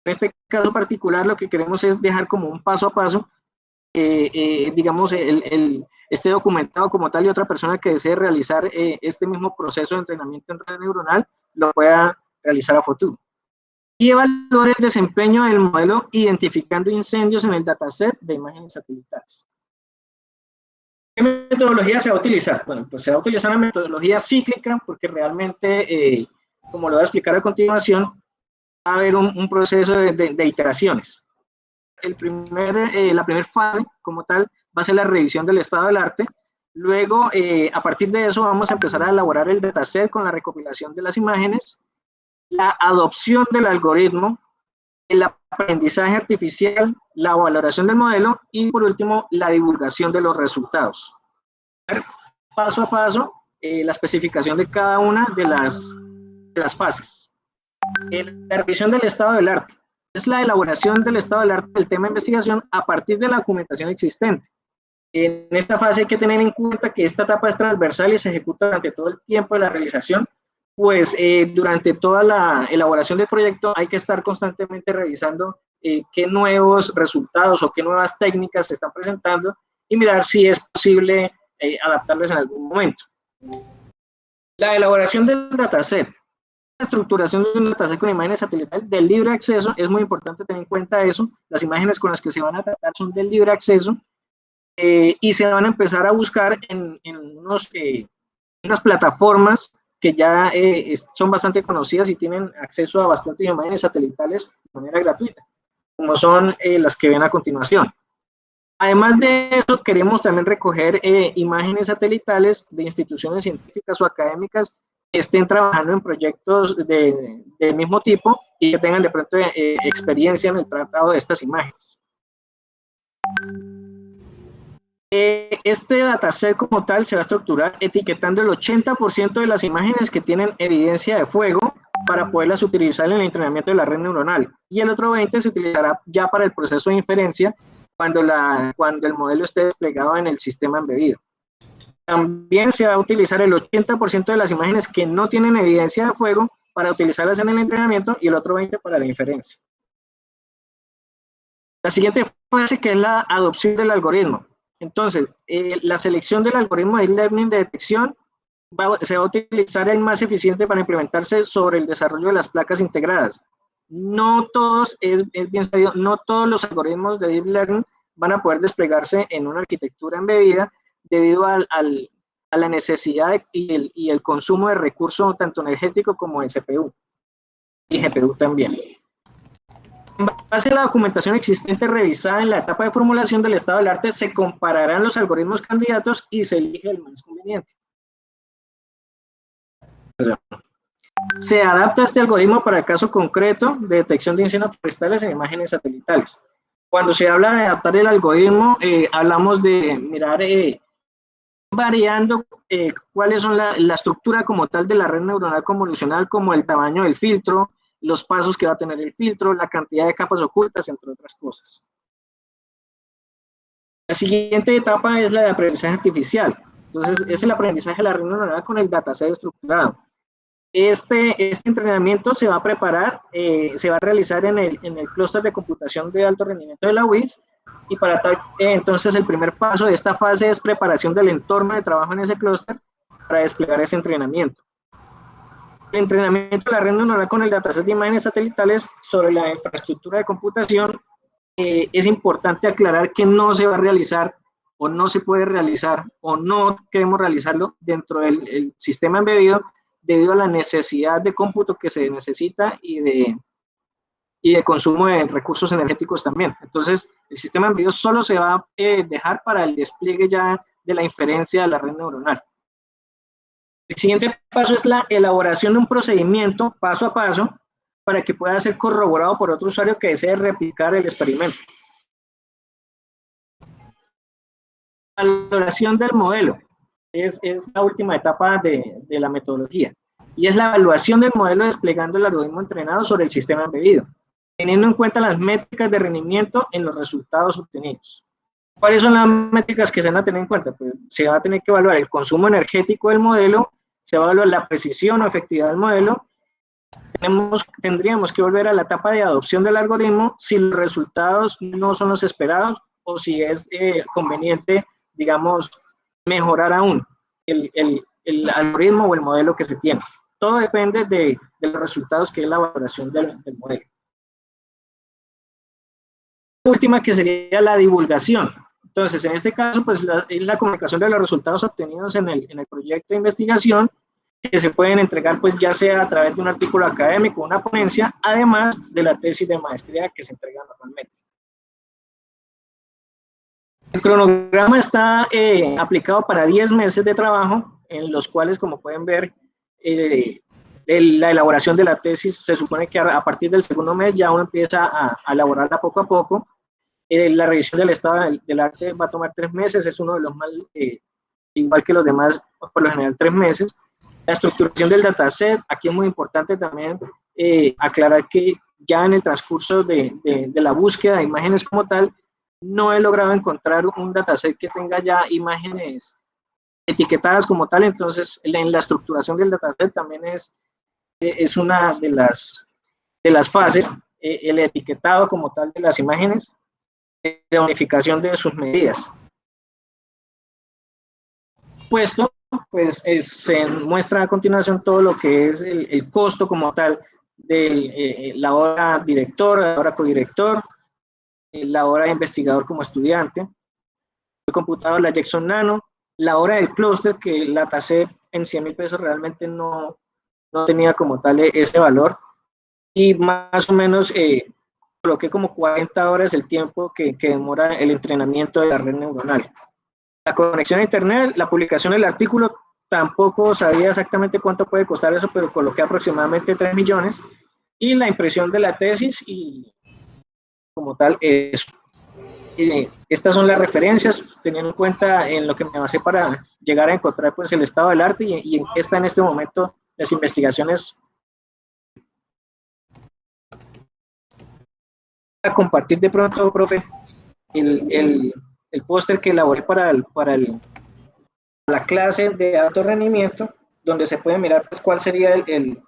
En este caso particular, lo que queremos es dejar como un paso a paso, digamos, esté documentado como tal y otra persona que desee realizar este mismo proceso de entrenamiento en red neuronal lo pueda realizar a futuro. Y evaluar el desempeño del modelo identificando incendios en el dataset de imágenes satelitales. ¿Qué metodología se va a utilizar? Bueno, pues se va a utilizar una metodología cíclica porque realmente, como lo voy a explicar a continuación, va a haber un proceso de iteraciones. La primera fase, como tal, va a ser la revisión del estado del arte. Luego, a partir de eso, vamos a empezar a elaborar el dataset con la recopilación de las imágenes, la adopción del algoritmo, el aprendizaje artificial, la valoración del modelo y, por último, la divulgación de los resultados. Paso a paso, la especificación de cada una de las fases. La revisión del estado del arte es la elaboración del estado del arte del tema de investigación a partir de la documentación existente. En esta fase hay que tener en cuenta que esta etapa es transversal y se ejecuta durante todo el tiempo de la realización, pues durante toda la elaboración del proyecto hay que estar constantemente revisando qué nuevos resultados o qué nuevas técnicas se están presentando y mirar si es posible adaptarlas en algún momento. La elaboración del dataset. La estructuración de un dataset con imágenes satelitales de libre acceso, es muy importante tener en cuenta eso. Las imágenes con las que se van a tratar son de libre acceso y se van a empezar a buscar en unas plataformas que ya son bastante conocidas y tienen acceso a bastantes imágenes satelitales de manera gratuita, como son las que ven a continuación. Además de eso, queremos también recoger imágenes satelitales de instituciones científicas o académicas que estén trabajando en proyectos del mismo tipo y que tengan de pronto experiencia en el tratado de estas imágenes. Este dataset como tal se va a estructurar etiquetando el 80% de las imágenes que tienen evidencia de fuego para poderlas utilizar en el entrenamiento de la red neuronal, y el otro 20% se utilizará ya para el proceso de inferencia cuando el modelo esté desplegado en el sistema embebido. También se va a utilizar el 80% de las imágenes que no tienen evidencia de fuego para utilizarlas en el entrenamiento y el otro 20% para la inferencia. La siguiente fase, que es la adopción del algoritmo. Entonces, la selección del algoritmo de learning de detección se va a utilizar el más eficiente para implementarse sobre el desarrollo de las placas integradas. No todos, es bien sabido, no todos los algoritmos de Deep Learning van a poder desplegarse en una arquitectura embebida debido a la necesidad y el consumo de recursos tanto energético como de CPU y GPU también. En base a la documentación existente revisada en la etapa de formulación del estado del arte, se compararán los algoritmos candidatos y se elige el más conveniente. Se adapta este algoritmo para el caso concreto de detección de incendios forestales en imágenes satelitales. Cuando se habla de adaptar el algoritmo, hablamos de mirar variando cuáles son la estructura como tal de la red neuronal convolucional, como el tamaño del filtro, los pasos que va a tener el filtro, la cantidad de capas ocultas, entre otras cosas. La siguiente etapa es la de aprendizaje artificial. Entonces, es el aprendizaje de la red neuronal con el dataset estructurado. Este entrenamiento se va a preparar, se va a realizar en el clúster de computación de alto rendimiento de la UIS, y para tal, entonces el primer paso de esta fase es preparación del entorno de trabajo en ese clúster para desplegar ese entrenamiento. El entrenamiento de la red neuronal con el dataset de imágenes satelitales sobre la infraestructura de computación, es importante aclarar que no se va a realizar o no se puede realizar o no queremos realizarlo dentro del sistema embebido debido a la necesidad de cómputo que se necesita y y de consumo de recursos energéticos también. Entonces, el sistema embebido solo se va a dejar para el despliegue ya de la inferencia de la red neuronal. El siguiente paso es la elaboración de un procedimiento paso a paso para que pueda ser corroborado por otro usuario que desee replicar el experimento. La valoración del modelo es la última etapa de la metodología, y es la evaluación del modelo desplegando el algoritmo entrenado sobre el sistema embebido, teniendo en cuenta las métricas de rendimiento en los resultados obtenidos. ¿Cuáles son las métricas que se van a tener en cuenta? Pues se va a tener que evaluar el consumo energético del modelo, se va a evaluar la precisión o efectividad del modelo. Tendríamos que volver a la etapa de adopción del algoritmo si los resultados no son los esperados o si es conveniente, digamos, mejorar aún el algoritmo o el modelo que se tiene. Todo depende de los resultados que es la valoración del modelo. La última, que sería la divulgación. Entonces, en este caso, pues es la comunicación de los resultados obtenidos en el proyecto de investigación, que se pueden entregar pues ya sea a través de un artículo académico, una ponencia, además de la tesis de maestría que se entrega normalmente. El cronograma está aplicado para 10 meses de trabajo, en los cuales, como pueden ver, la elaboración de la tesis se supone que a partir del segundo mes ya uno empieza a elaborarla poco a poco. La revisión del estado del arte va a tomar 3 meses, es uno de los más, igual que los demás, por lo general 3 meses. La estructuración del dataset, aquí es muy importante también aclarar que ya en el transcurso de la búsqueda de imágenes como tal, no he logrado encontrar un dataset que tenga ya imágenes etiquetadas como tal, entonces en la estructuración del dataset también es una de las fases, el etiquetado como tal de las imágenes, la unificación de sus medidas. Puesto, pues se muestra a continuación todo lo que es el costo como tal de la hora director, la hora codirector, la hora de investigador como estudiante, el computador, la Jackson Nano, la hora del clúster, que la tasé en 100.000 pesos, realmente no tenía como tal ese valor, y más o menos coloqué como 40 horas el tiempo que demora el entrenamiento de la red neuronal. La conexión a internet, la publicación del artículo, tampoco sabía exactamente cuánto puede costar eso, pero coloqué aproximadamente 3 millones, y la impresión de la tesis, y como tal eso. Estas son las referencias, teniendo en cuenta en lo que me basé para llegar a encontrar pues el estado del arte y en qué está en este momento las investigaciones. A compartir de pronto, profe, el póster que elaboré para la clase de alto rendimiento, donde se puede mirar pues cuál sería el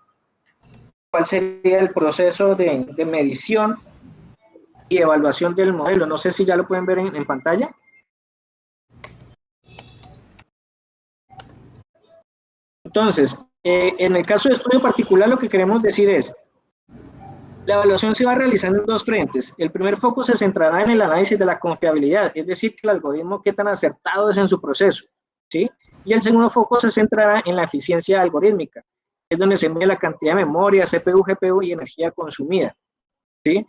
proceso de medición y evaluación del modelo. No sé si ya lo pueden ver en pantalla. Entonces, en el caso de estudio particular, lo que queremos decir es, la evaluación se va realizando en 2 frentes. El primer foco se centrará en el análisis de la confiabilidad, es decir, que el algoritmo qué tan acertado es en su proceso, ¿sí? Y el segundo foco se centrará en la eficiencia algorítmica, es donde se mide la cantidad de memoria, CPU, GPU y energía consumida, ¿sí?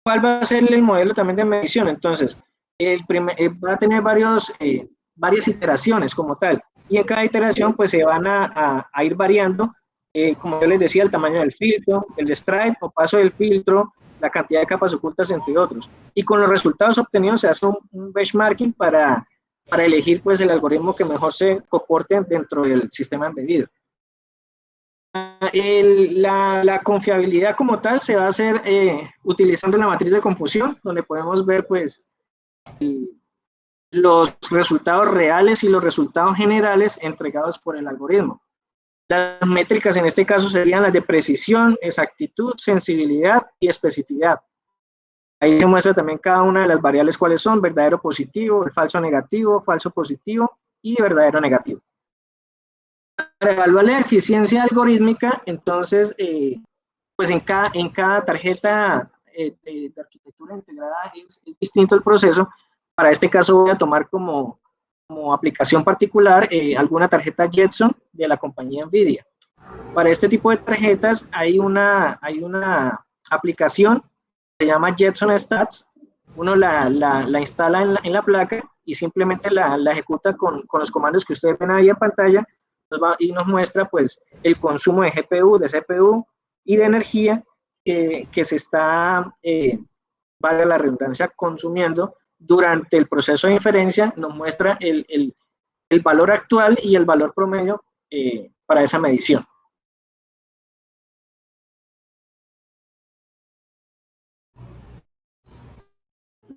¿Cuál va a ser el modelo también de medición? Entonces, va a tener varias iteraciones como tal, y en cada iteración pues se van a ir variando, como yo les decía, el tamaño del filtro, el stride o paso del filtro, la cantidad de capas ocultas, entre otros. Y con los resultados obtenidos se hace un benchmarking para elegir pues el algoritmo que mejor se comporte dentro del sistema embebido. La confiabilidad como tal se va a hacer utilizando la matriz de confusión, donde podemos ver pues los resultados reales y los resultados generales entregados por el algoritmo. Las métricas en este caso serían las de precisión, exactitud, sensibilidad y especificidad. Ahí se muestra también cada una de las variables cuáles son: verdadero positivo, el falso negativo, falso positivo y verdadero negativo. Para evaluar la eficiencia algorítmica, entonces, pues en cada tarjeta de arquitectura integrada es distinto el proceso. Para este caso voy a tomar como aplicación particular alguna tarjeta Jetson de la compañía NVIDIA. Para este tipo de tarjetas hay una aplicación se llama Jetson Stats. Uno la instala en la placa y simplemente la ejecuta con los comandos que ustedes ven ahí en pantalla y nos muestra pues el consumo de GPU, de CPU y de energía que se está, valga la redundancia, consumiendo durante el proceso de inferencia. Nos muestra el valor actual y el valor promedio para esa medición.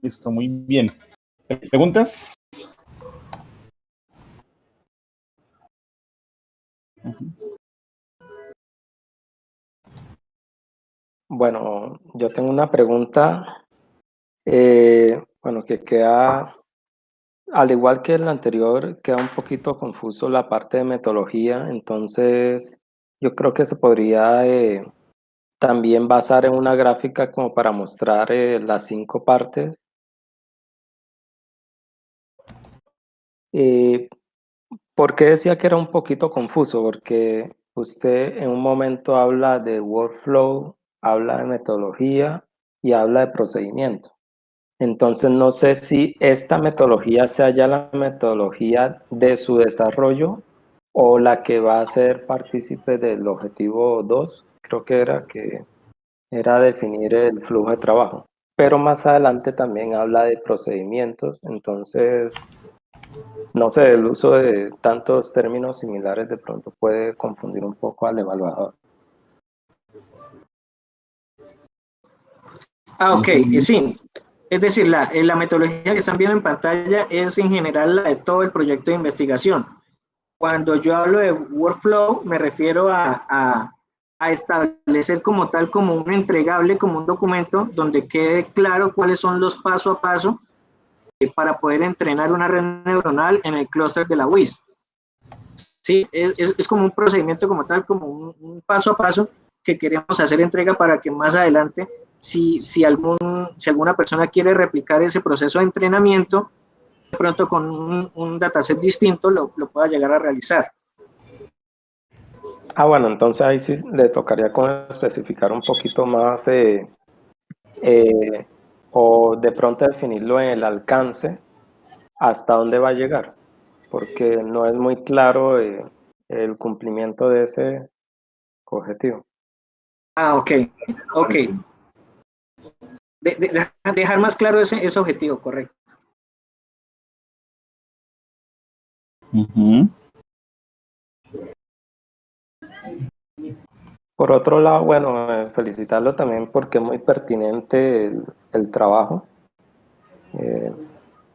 Listo, muy bien. ¿Preguntas? Bueno, yo tengo una pregunta, bueno, que queda, al igual que el anterior, queda un poquito confuso la parte de metodología, entonces yo creo que se podría también basar en una gráfica como para mostrar las 5 partes. ¿Por qué decía que era un poquito confuso? Porque usted en un momento habla de workflow, habla de metodología y habla de procedimiento. Entonces no sé si esta metodología sea ya la metodología de su desarrollo o la que va a ser partícipe del objetivo 2, creo que era definir el flujo de trabajo. Pero más adelante también habla de procedimientos, entonces no sé, el uso de tantos términos similares de pronto puede confundir un poco al evaluador. Ok, sí. Es decir, la metodología que están viendo en pantalla es en general la de todo el proyecto de investigación. Cuando yo hablo de workflow, me refiero a establecer como tal, como un entregable, como un documento donde quede claro cuáles son los paso a paso para poder entrenar una red neuronal en el clúster de la WIS. Sí, es como un procedimiento como tal, como un paso a paso que queremos hacer entrega para que más adelante, si alguna persona quiere replicar ese proceso de entrenamiento, de pronto con un dataset distinto lo pueda llegar a realizar. Bueno, entonces ahí sí le tocaría especificar un poquito más o de pronto definirlo en el alcance hasta dónde va a llegar, porque no es muy claro el cumplimiento de ese objetivo. Ok. Dejar más claro ese objetivo, correcto. Por otro lado, bueno, felicitarlo también porque es muy pertinente el trabajo.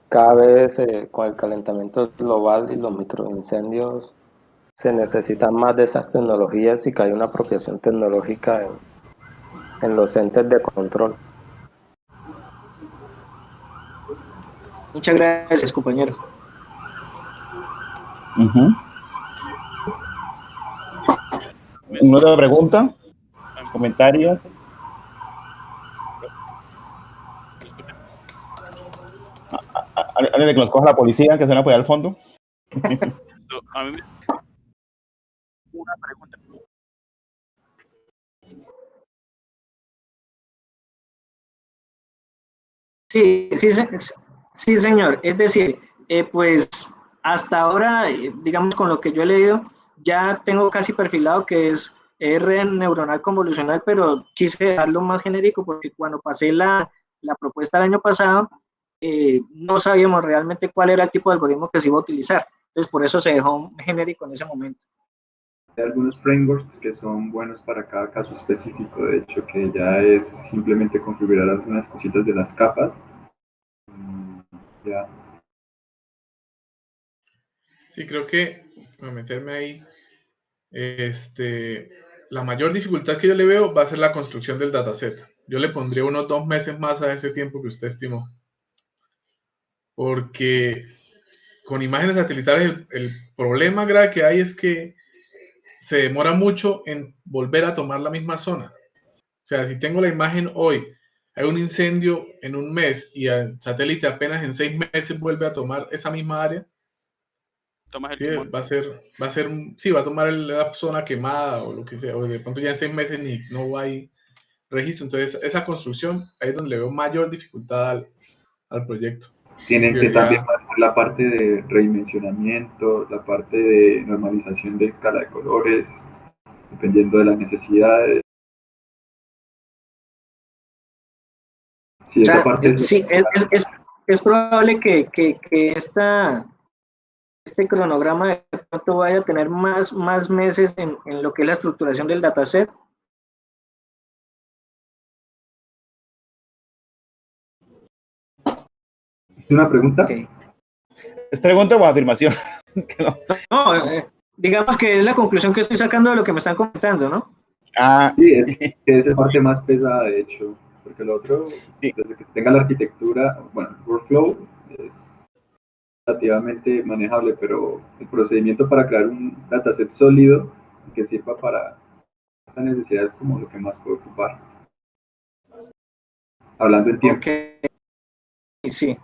Cada vez con el calentamiento global y los microincendios se necesitan más de esas tecnologías y que hay una apropiación tecnológica en los entes de control. Muchas gracias, compañero. ¿Una otra pregunta? ¿Comentario? Antes de que nos coja la policía, que se van a apoyar al fondo. A mí una pregunta. Sí, señor. Es decir, pues hasta ahora, digamos con lo que yo he leído, ya tengo casi perfilado que es red neuronal convolucional, pero quise dejarlo más genérico porque cuando pasé la propuesta el año pasado, no sabíamos realmente cuál era el tipo de algoritmo que se iba a utilizar. Entonces, por eso se dejó genérico en ese momento. Hay algunos frameworks que son buenos para cada caso específico, de hecho, que ya es simplemente configurar algunas cositas de las capas. Ya. Sí, creo que, para meterme ahí, la mayor dificultad que yo le veo va a ser la construcción del dataset. Yo le pondría unos 2 meses más a ese tiempo que usted estimó. Porque con imágenes satelitales el problema grave que hay es que se demora mucho en volver a tomar la misma zona. O sea, si tengo la imagen hoy, hay un incendio en un mes y el satélite apenas en 6 meses vuelve a tomar esa misma área, sí, va a tomar la zona quemada o lo que sea, o de pronto ya en 6 meses no hay registro. Entonces, esa construcción, ahí es donde le veo mayor dificultad al proyecto. Tienen que Ya- también manejar la parte de redimensionamiento, la parte de normalización de escala de colores, dependiendo de las necesidades. Sí, O esa sea, parte es sí, es probable que este cronograma de pronto vaya a tener más meses en lo que es la estructuración del dataset. una pregunta. Okay. ¿Es pregunta o afirmación? No. No, digamos que es la conclusión que estoy sacando de lo que me están comentando, ¿no? Ah, Sí, es la parte más pesada, de hecho, porque lo otro, sí. desde que tenga la arquitectura, bueno, el workflow es relativamente manejable, pero el procedimiento para crear un dataset sólido que sirva para esta necesidad es como lo que más puede ocupar. Hablando en tiempo. Ok, sí.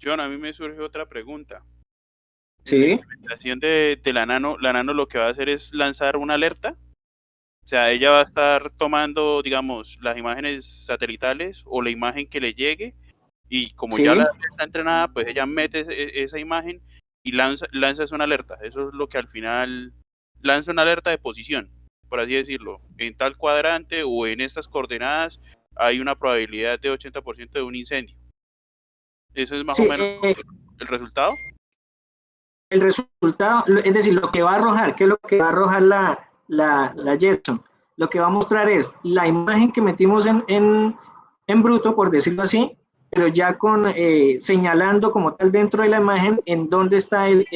John, a mí me surge otra pregunta. Sí. La implementación de la nano lo que va a hacer es lanzar una alerta. O sea, ella va a estar tomando, digamos, las imágenes satelitales o la imagen que le llegue, y como Sí. ya está entrenada, pues ella mete esa imagen y lanza una alerta. Eso es lo que al final lanza una alerta de posición, por así decirlo. En tal cuadrante o en estas coordenadas hay una probabilidad de 80% de un incendio. ¿Eso es más o menos el resultado? El resultado, es decir, lo que va a arrojar, ¿qué es lo que va a arrojar la Jetson? Lo que va a mostrar es la imagen que metimos en bruto, por decirlo así, pero ya con señalando como tal dentro de la imagen en dónde está el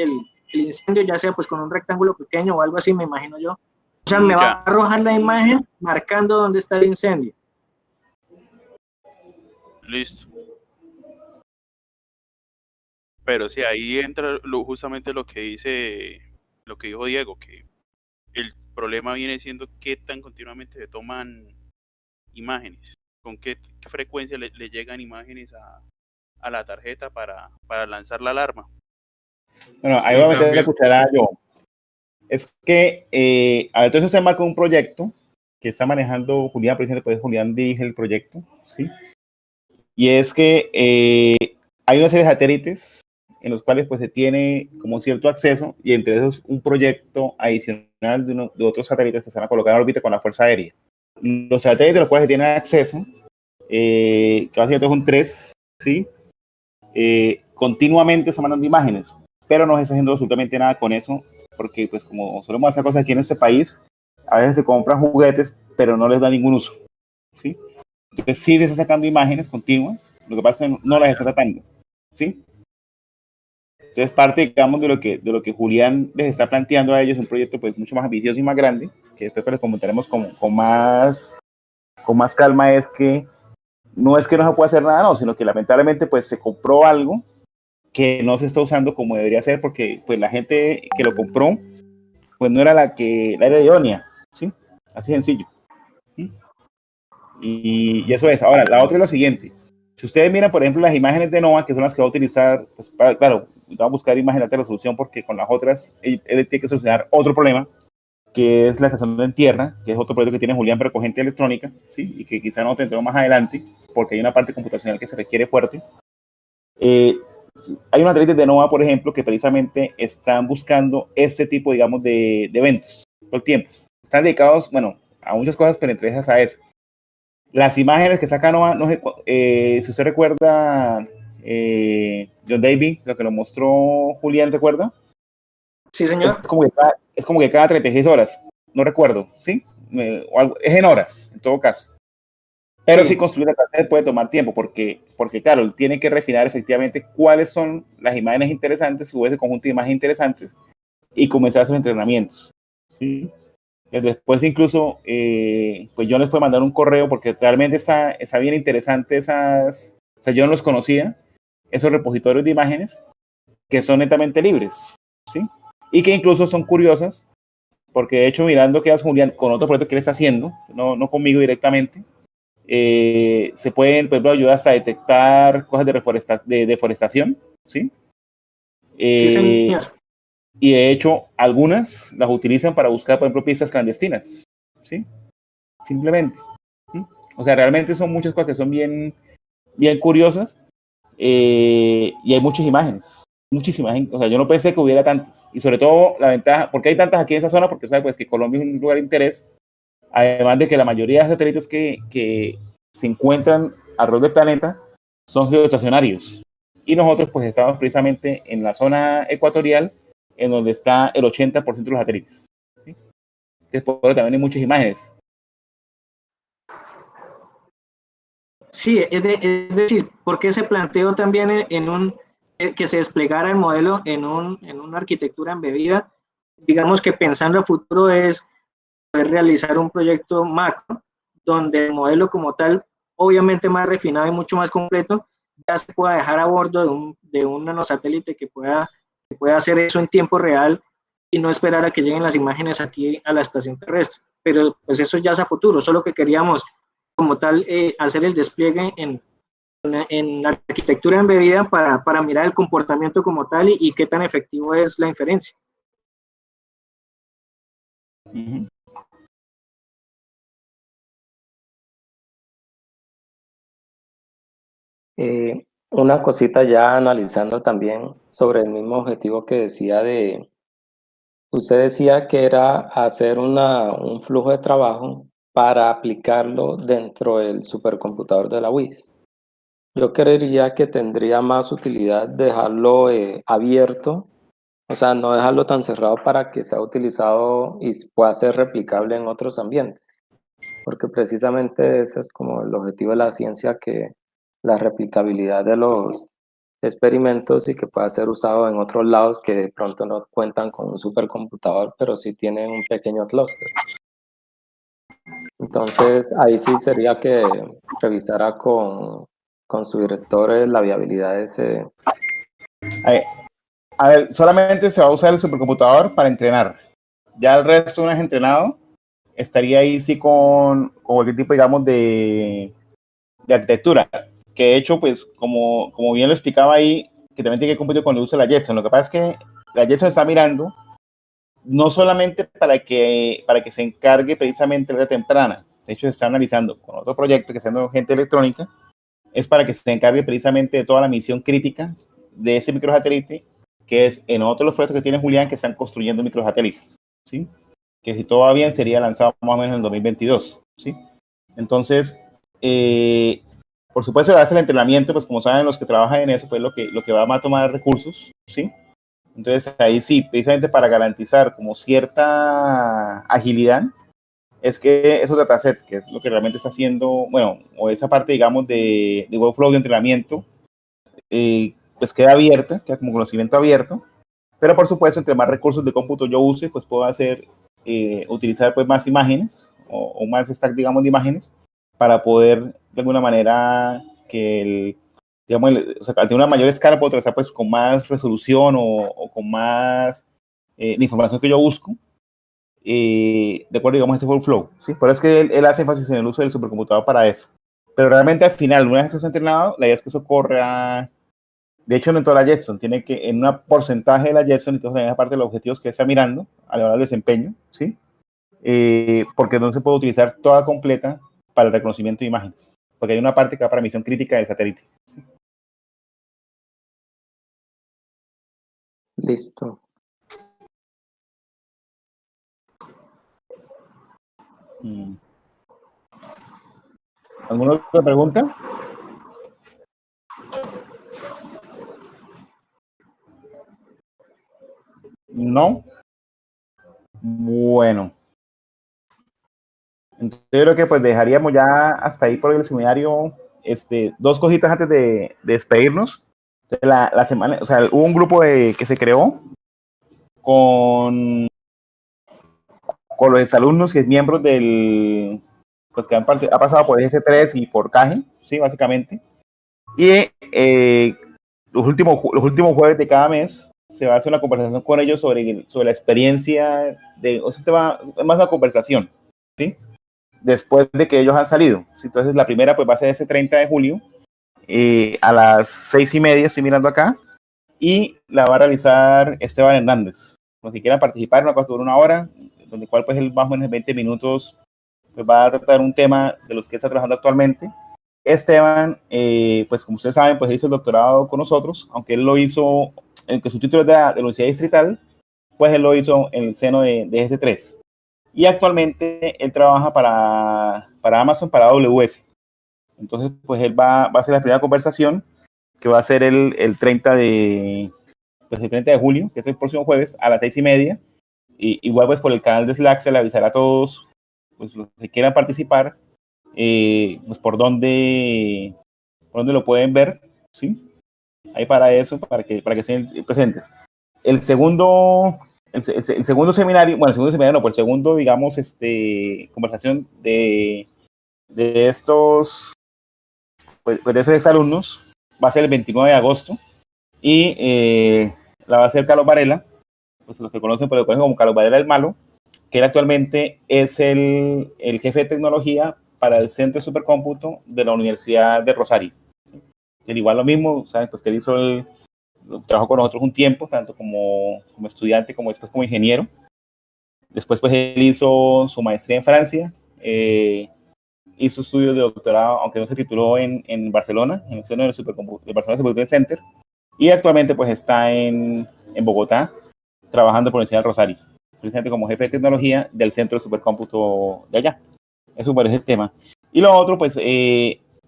incendio, ya sea pues con un rectángulo pequeño o algo así, me imagino yo. O sea, me va a arrojar la imagen marcando dónde está el incendio. Listo. Pero sí, ahí entra justamente lo que dijo Diego, que el problema viene siendo qué tan continuamente se toman imágenes, con qué frecuencia le llegan imágenes a la tarjeta para lanzar la alarma. Bueno, ahí voy a meter la cucharada yo. Es que, a ver, entonces se marca un proyecto que está manejando Julián, precisamente, pues Julián dirige el proyecto, ¿sí? Y es que hay una serie de satélites en los cuales pues se tiene como cierto acceso, y entre esos un proyecto adicional de otros satélites que se van a colocar en órbita con la Fuerza Aérea. Los satélites de los cuales se tiene acceso, que básicamente son 3, ¿sí? Continuamente están mandando imágenes, pero no se está haciendo absolutamente nada con eso, porque pues como solemos hacer cosas aquí en este país, a veces se compran juguetes, pero no les da ningún uso, ¿sí? Entonces sí se está sacando imágenes continuas, lo que pasa es que no las está tratando, ¿sí? Entonces parte, digamos, de lo que Julián les está planteando a ellos, un proyecto pues mucho más ambicioso y más grande, que después pues, les comentaremos con más calma, es que no es que no se pueda hacer nada, no, sino que lamentablemente pues se compró algo que no se está usando como debería ser, porque pues la gente que lo compró pues no era la era idónea, ¿sí? Así sencillo. ¿Sí? Y eso es. Ahora, la otra es lo siguiente. Si ustedes miran, por ejemplo, las imágenes de NOAA, que son las que va a utilizar, pues claro, va a buscar imágenes de alta resolución, porque con las otras él tiene que solucionar otro problema, que es la estación en tierra, que es otro proyecto que tiene Julián, pero con gente electrónica, ¿sí? Y que quizá no tendremos más adelante, porque hay una parte computacional que se requiere fuerte. Hay unos satélites de NOAA, por ejemplo, que precisamente están buscando este tipo, digamos, de eventos todo el tiempo. Están dedicados, bueno, a muchas cosas, pero entre esas a eso. Las imágenes que saca NOAA, no sé, si usted recuerda, John David, lo que lo mostró Julián, ¿recuerda? Sí, señor. Es como que cada 36 horas, no recuerdo, ¿sí? Es en horas, en todo caso. Pero sí, construir la dataset puede tomar tiempo, porque claro, él tiene que refinar efectivamente cuáles son las imágenes interesantes, o ese conjunto de imágenes interesantes, y comenzar esos entrenamientos, ¿sí? Después incluso, pues yo les puedo mandar un correo, porque realmente está bien interesante esas, o sea, yo no los conocía, esos repositorios de imágenes, que son netamente libres, ¿sí? Y que incluso son curiosas, porque de hecho mirando que hace Julián con otro proyecto que él está haciendo, no conmigo directamente, se pueden, por ejemplo, ayudar hasta a detectar cosas de deforestación, ¿sí? Sí, señor. Y de hecho, algunas las utilizan para buscar, por ejemplo, pistas clandestinas, ¿sí? Simplemente. ¿Sí? O sea, realmente son muchas cosas que son bien, bien curiosas, y hay muchas imágenes, muchísimas. O sea, yo no pensé que hubiera tantas. Y sobre todo la ventaja, ¿por qué hay tantas aquí en esa zona? Porque sabes pues, que Colombia es un lugar de interés, además de que la mayoría de satélites que se encuentran alrededor del planeta son geoestacionarios. Y nosotros pues estamos precisamente en la zona ecuatorial, en donde está el 80% de los satélites. ¿Sí? Entonces, por eso también hay muchas imágenes. Sí, es decir, ¿por qué se planteó también que se desplegara el modelo en una arquitectura embebida? Digamos que pensando a futuro es poder realizar un proyecto macro, donde el modelo como tal, obviamente más refinado y mucho más completo, ya se pueda dejar a bordo de un nanosatélite que pueda hacer eso en tiempo real y no esperar a que lleguen las imágenes aquí a la estación terrestre. Pero pues eso ya es a futuro, solo que queríamos como tal hacer el despliegue en la arquitectura embebida para mirar el comportamiento como tal y qué tan efectivo es la inferencia. Uh-huh. Una cosita ya analizando también sobre el mismo objetivo que decía usted decía que era hacer un flujo de trabajo para aplicarlo dentro del supercomputador de la UIS. Yo creería que tendría más utilidad dejarlo abierto, o sea, no dejarlo tan cerrado para que sea utilizado y pueda ser replicable en otros ambientes, porque precisamente ese es como el objetivo de la ciencia, que la replicabilidad de los experimentos y que pueda ser usado en otros lados que de pronto no cuentan con un supercomputador, pero sí tienen un pequeño clúster. Entonces, ahí sí sería que revisara con su director la viabilidad de ese. A ver, solamente se va a usar el supercomputador para entrenar. Ya el resto, una vez entrenado, estaría ahí sí con cualquier tipo, digamos, de arquitectura. Que de hecho, pues, como bien lo explicaba ahí, que también tiene que cumplir con el uso de la Jetson. Lo que pasa es que la Jetson está mirando no solamente para que se encargue precisamente de la temprana. De hecho, se está analizando con otro proyecto que está haciendo gente electrónica, es para que se encargue precisamente de toda la misión crítica de ese microsatélite, que es en otros los proyectos que tiene Julián, que están construyendo microsatélites, ¿sí? Que si todo va bien sería lanzado más o menos en el 2022, ¿sí? Entonces, por supuesto, la verdad que el entrenamiento, pues como saben los que trabajan en eso, pues lo que va a tomar recursos, ¿sí? Entonces ahí sí, precisamente para garantizar como cierta agilidad, es que esos datasets, que es lo que realmente está haciendo, bueno, o esa parte, digamos, de workflow de entrenamiento, pues queda abierta, queda como conocimiento abierto, pero por supuesto, entre más recursos de cómputo yo use, pues puedo utilizar pues más imágenes, o más stack, digamos, de imágenes, para poder, de alguna manera, que o sea, al tener una mayor escala, puedo trazar pues con más resolución o con más la información que yo busco, de acuerdo, digamos, a este workflow, ¿sí? Por eso es que él hace énfasis en el uso del supercomputador para eso. Pero realmente al final, una vez que eso está entrenado, la idea es que eso corra, de hecho, no en toda la Jetson, tiene que, en un porcentaje de la Jetson, entonces en esa parte de los objetivos que está mirando, a la hora del desempeño, ¿sí? Porque no se puede utilizar toda completa para el reconocimiento de imágenes, porque hay una parte que va para misión crítica del satélite, ¿sí? Listo. ¿Alguna otra pregunta? No. Bueno. Entonces yo creo que pues dejaríamos ya hasta ahí por el seminario. Dos cositas antes de despedirnos. La semana, o sea, hubo un grupo que se creó con los exalumnos y miembros del, pues que ha pasado por S3 y por CAGE, sí, básicamente. Y los últimos jueves de cada mes se va a hacer una conversación con ellos sobre la experiencia o sea, es más una conversación, ¿sí? Después de que ellos han salido. Entonces la primera pues va a ser ese 30 de julio a las 6:30, estoy mirando acá, y la va a realizar Esteban Hernández. Si quieran participar, una cosa dura una hora, donde cual pues él más o menos 20 minutos pues va a tratar un tema de los que está trabajando actualmente. Esteban, pues como ustedes saben, pues hizo el doctorado con nosotros, aunque él lo hizo, aunque su título es de la Universidad Distrital, pues él lo hizo en el seno de S3. Y actualmente él trabaja para Amazon, para AWS. Entonces, pues él va a hacer la primera conversación, que va a ser el 30 de julio, que es el próximo jueves, a las 6:30. Y igual, pues por el canal de Slack se le avisará a todos, pues los que quieran participar, pues por dónde lo pueden ver, ¿sí? Ahí para eso, para que estén presentes. El segundo seminario, bueno, el segundo seminario no, pues el segundo, digamos, conversación de estos, pues de esos alumnos, va a ser el 29 de agosto y la va a hacer Carlos Varela, pues los que conocen, pues lo conocen como Carlos Varela el Malo, que él actualmente es el jefe de tecnología para el Centro de Supercómputo de la Universidad de Rosario. Él igual lo mismo, ¿saben? Pues que él trabajó con nosotros un tiempo, tanto como estudiante como después como ingeniero. Después pues él hizo su maestría en Francia, hizo estudios de doctorado, aunque no se tituló en Barcelona, en el seno del Barcelona Supercomputing Center, y actualmente pues está en Bogotá, trabajando por la Universidad del Rosario, precisamente como jefe de tecnología del Centro de Supercómputo de allá. Eso me parece el tema. Y lo otro, pues,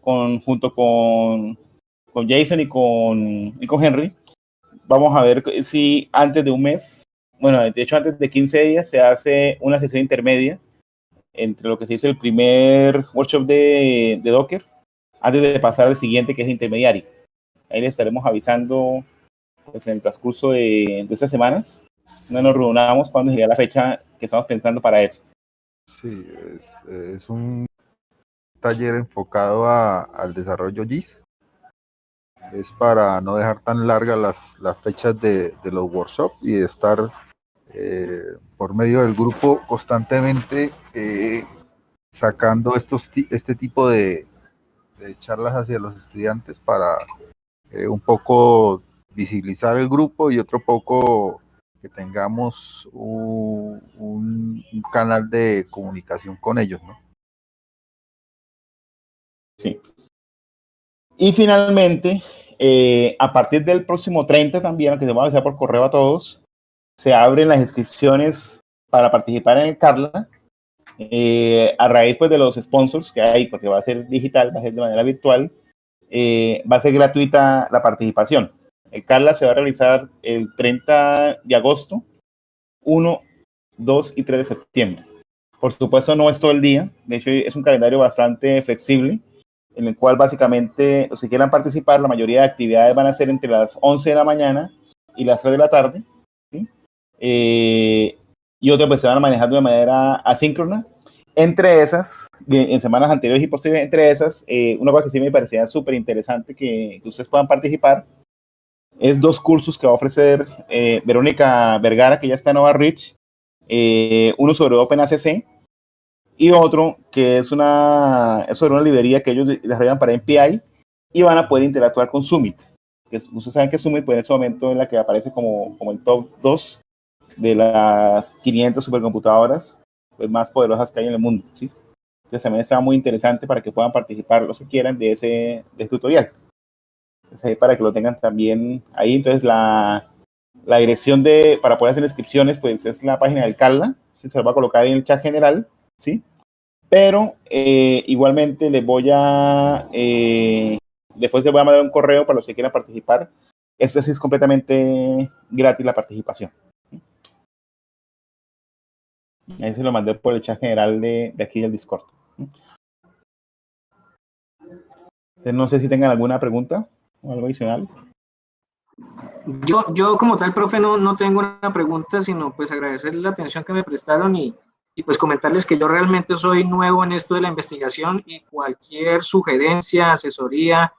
junto con Jason y con Henry, vamos a ver si antes de un mes, bueno, de hecho antes de 15 días, se hace una sesión intermedia entre lo que se hizo el primer workshop de Docker, antes de pasar al siguiente, que es intermediario. Ahí les estaremos avisando, pues, en el transcurso de estas semanas. No nos reunamos cuando llegue la fecha que estamos pensando para eso. Sí, es un taller enfocado al desarrollo GIS. Es para no dejar tan largas las fechas de los workshops y de estar por medio del grupo constantemente sacando este tipo de charlas hacia los estudiantes para un poco visibilizar el grupo y otro poco que tengamos un canal de comunicación con ellos, ¿no? Sí. Y finalmente, a partir del próximo 30 también, que se va a avisar por correo a todos, se abren las inscripciones para participar en el Carla, a raíz pues de los sponsors que hay, porque va a ser digital, va a ser de manera virtual, va a ser gratuita la participación. El Carla se va a realizar el 30 de agosto, 1, 2 y 3 de septiembre. Por supuesto no es todo el día, de hecho es un calendario bastante flexible, en el cual básicamente los que quieran participar, la mayoría de actividades van a ser entre las 11 de la mañana y las 3 de la tarde, ¿sí? Y otras pues se van a manejar de una manera asíncrona. Entre esas, en semanas anteriores y posteriores, entre esas, una cosa que sí me parecía súper interesante que ustedes puedan participar es 2 cursos que va a ofrecer Verónica Vergara, que ya está en Nova Rich, uno sobre OpenACC y otro que es sobre una librería que ellos desarrollan para MPI y van a poder interactuar con Summit. Ustedes saben que Summit pues, en este momento es la que aparece como el top 2 de las 500 supercomputadoras pues, más poderosas que hay en el mundo, ¿sí? Entonces también está muy interesante para que puedan participar los que quieran de ese tutorial. Entonces ahí para que lo tengan también ahí. Entonces la dirección para poder hacer inscripciones pues es la página del Carla, se lo va a colocar en el chat general, ¿sí? Pero igualmente después les voy a mandar un correo para los que quieran participar. Este sí es completamente gratis la participación. Ahí se lo mandé por el chat general de aquí del Discord. Entonces, no sé si tengan alguna pregunta o algo adicional. Yo como tal, profe, no tengo una pregunta, sino pues agradecerles la atención que me prestaron y pues comentarles que yo realmente soy nuevo en esto de la investigación y cualquier sugerencia, asesoría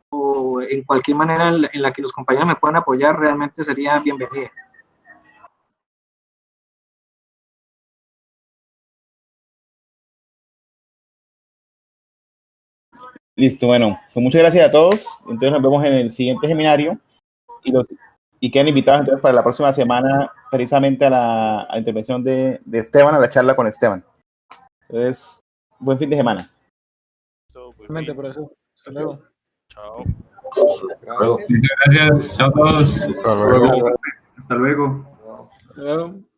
o en cualquier manera en la que los compañeros me puedan apoyar realmente sería bienvenida. Listo, bueno, pues muchas gracias a todos. Entonces nos vemos en el siguiente seminario y quedan invitados entonces para la próxima semana precisamente a la intervención de Esteban, a la charla con Esteban. Entonces, buen fin de semana. Todo muy Realmente bien. por eso. Hasta luego. Chao. Luego. Muchas gracias. Chao a todos. Hasta luego. Hasta luego. Hasta luego.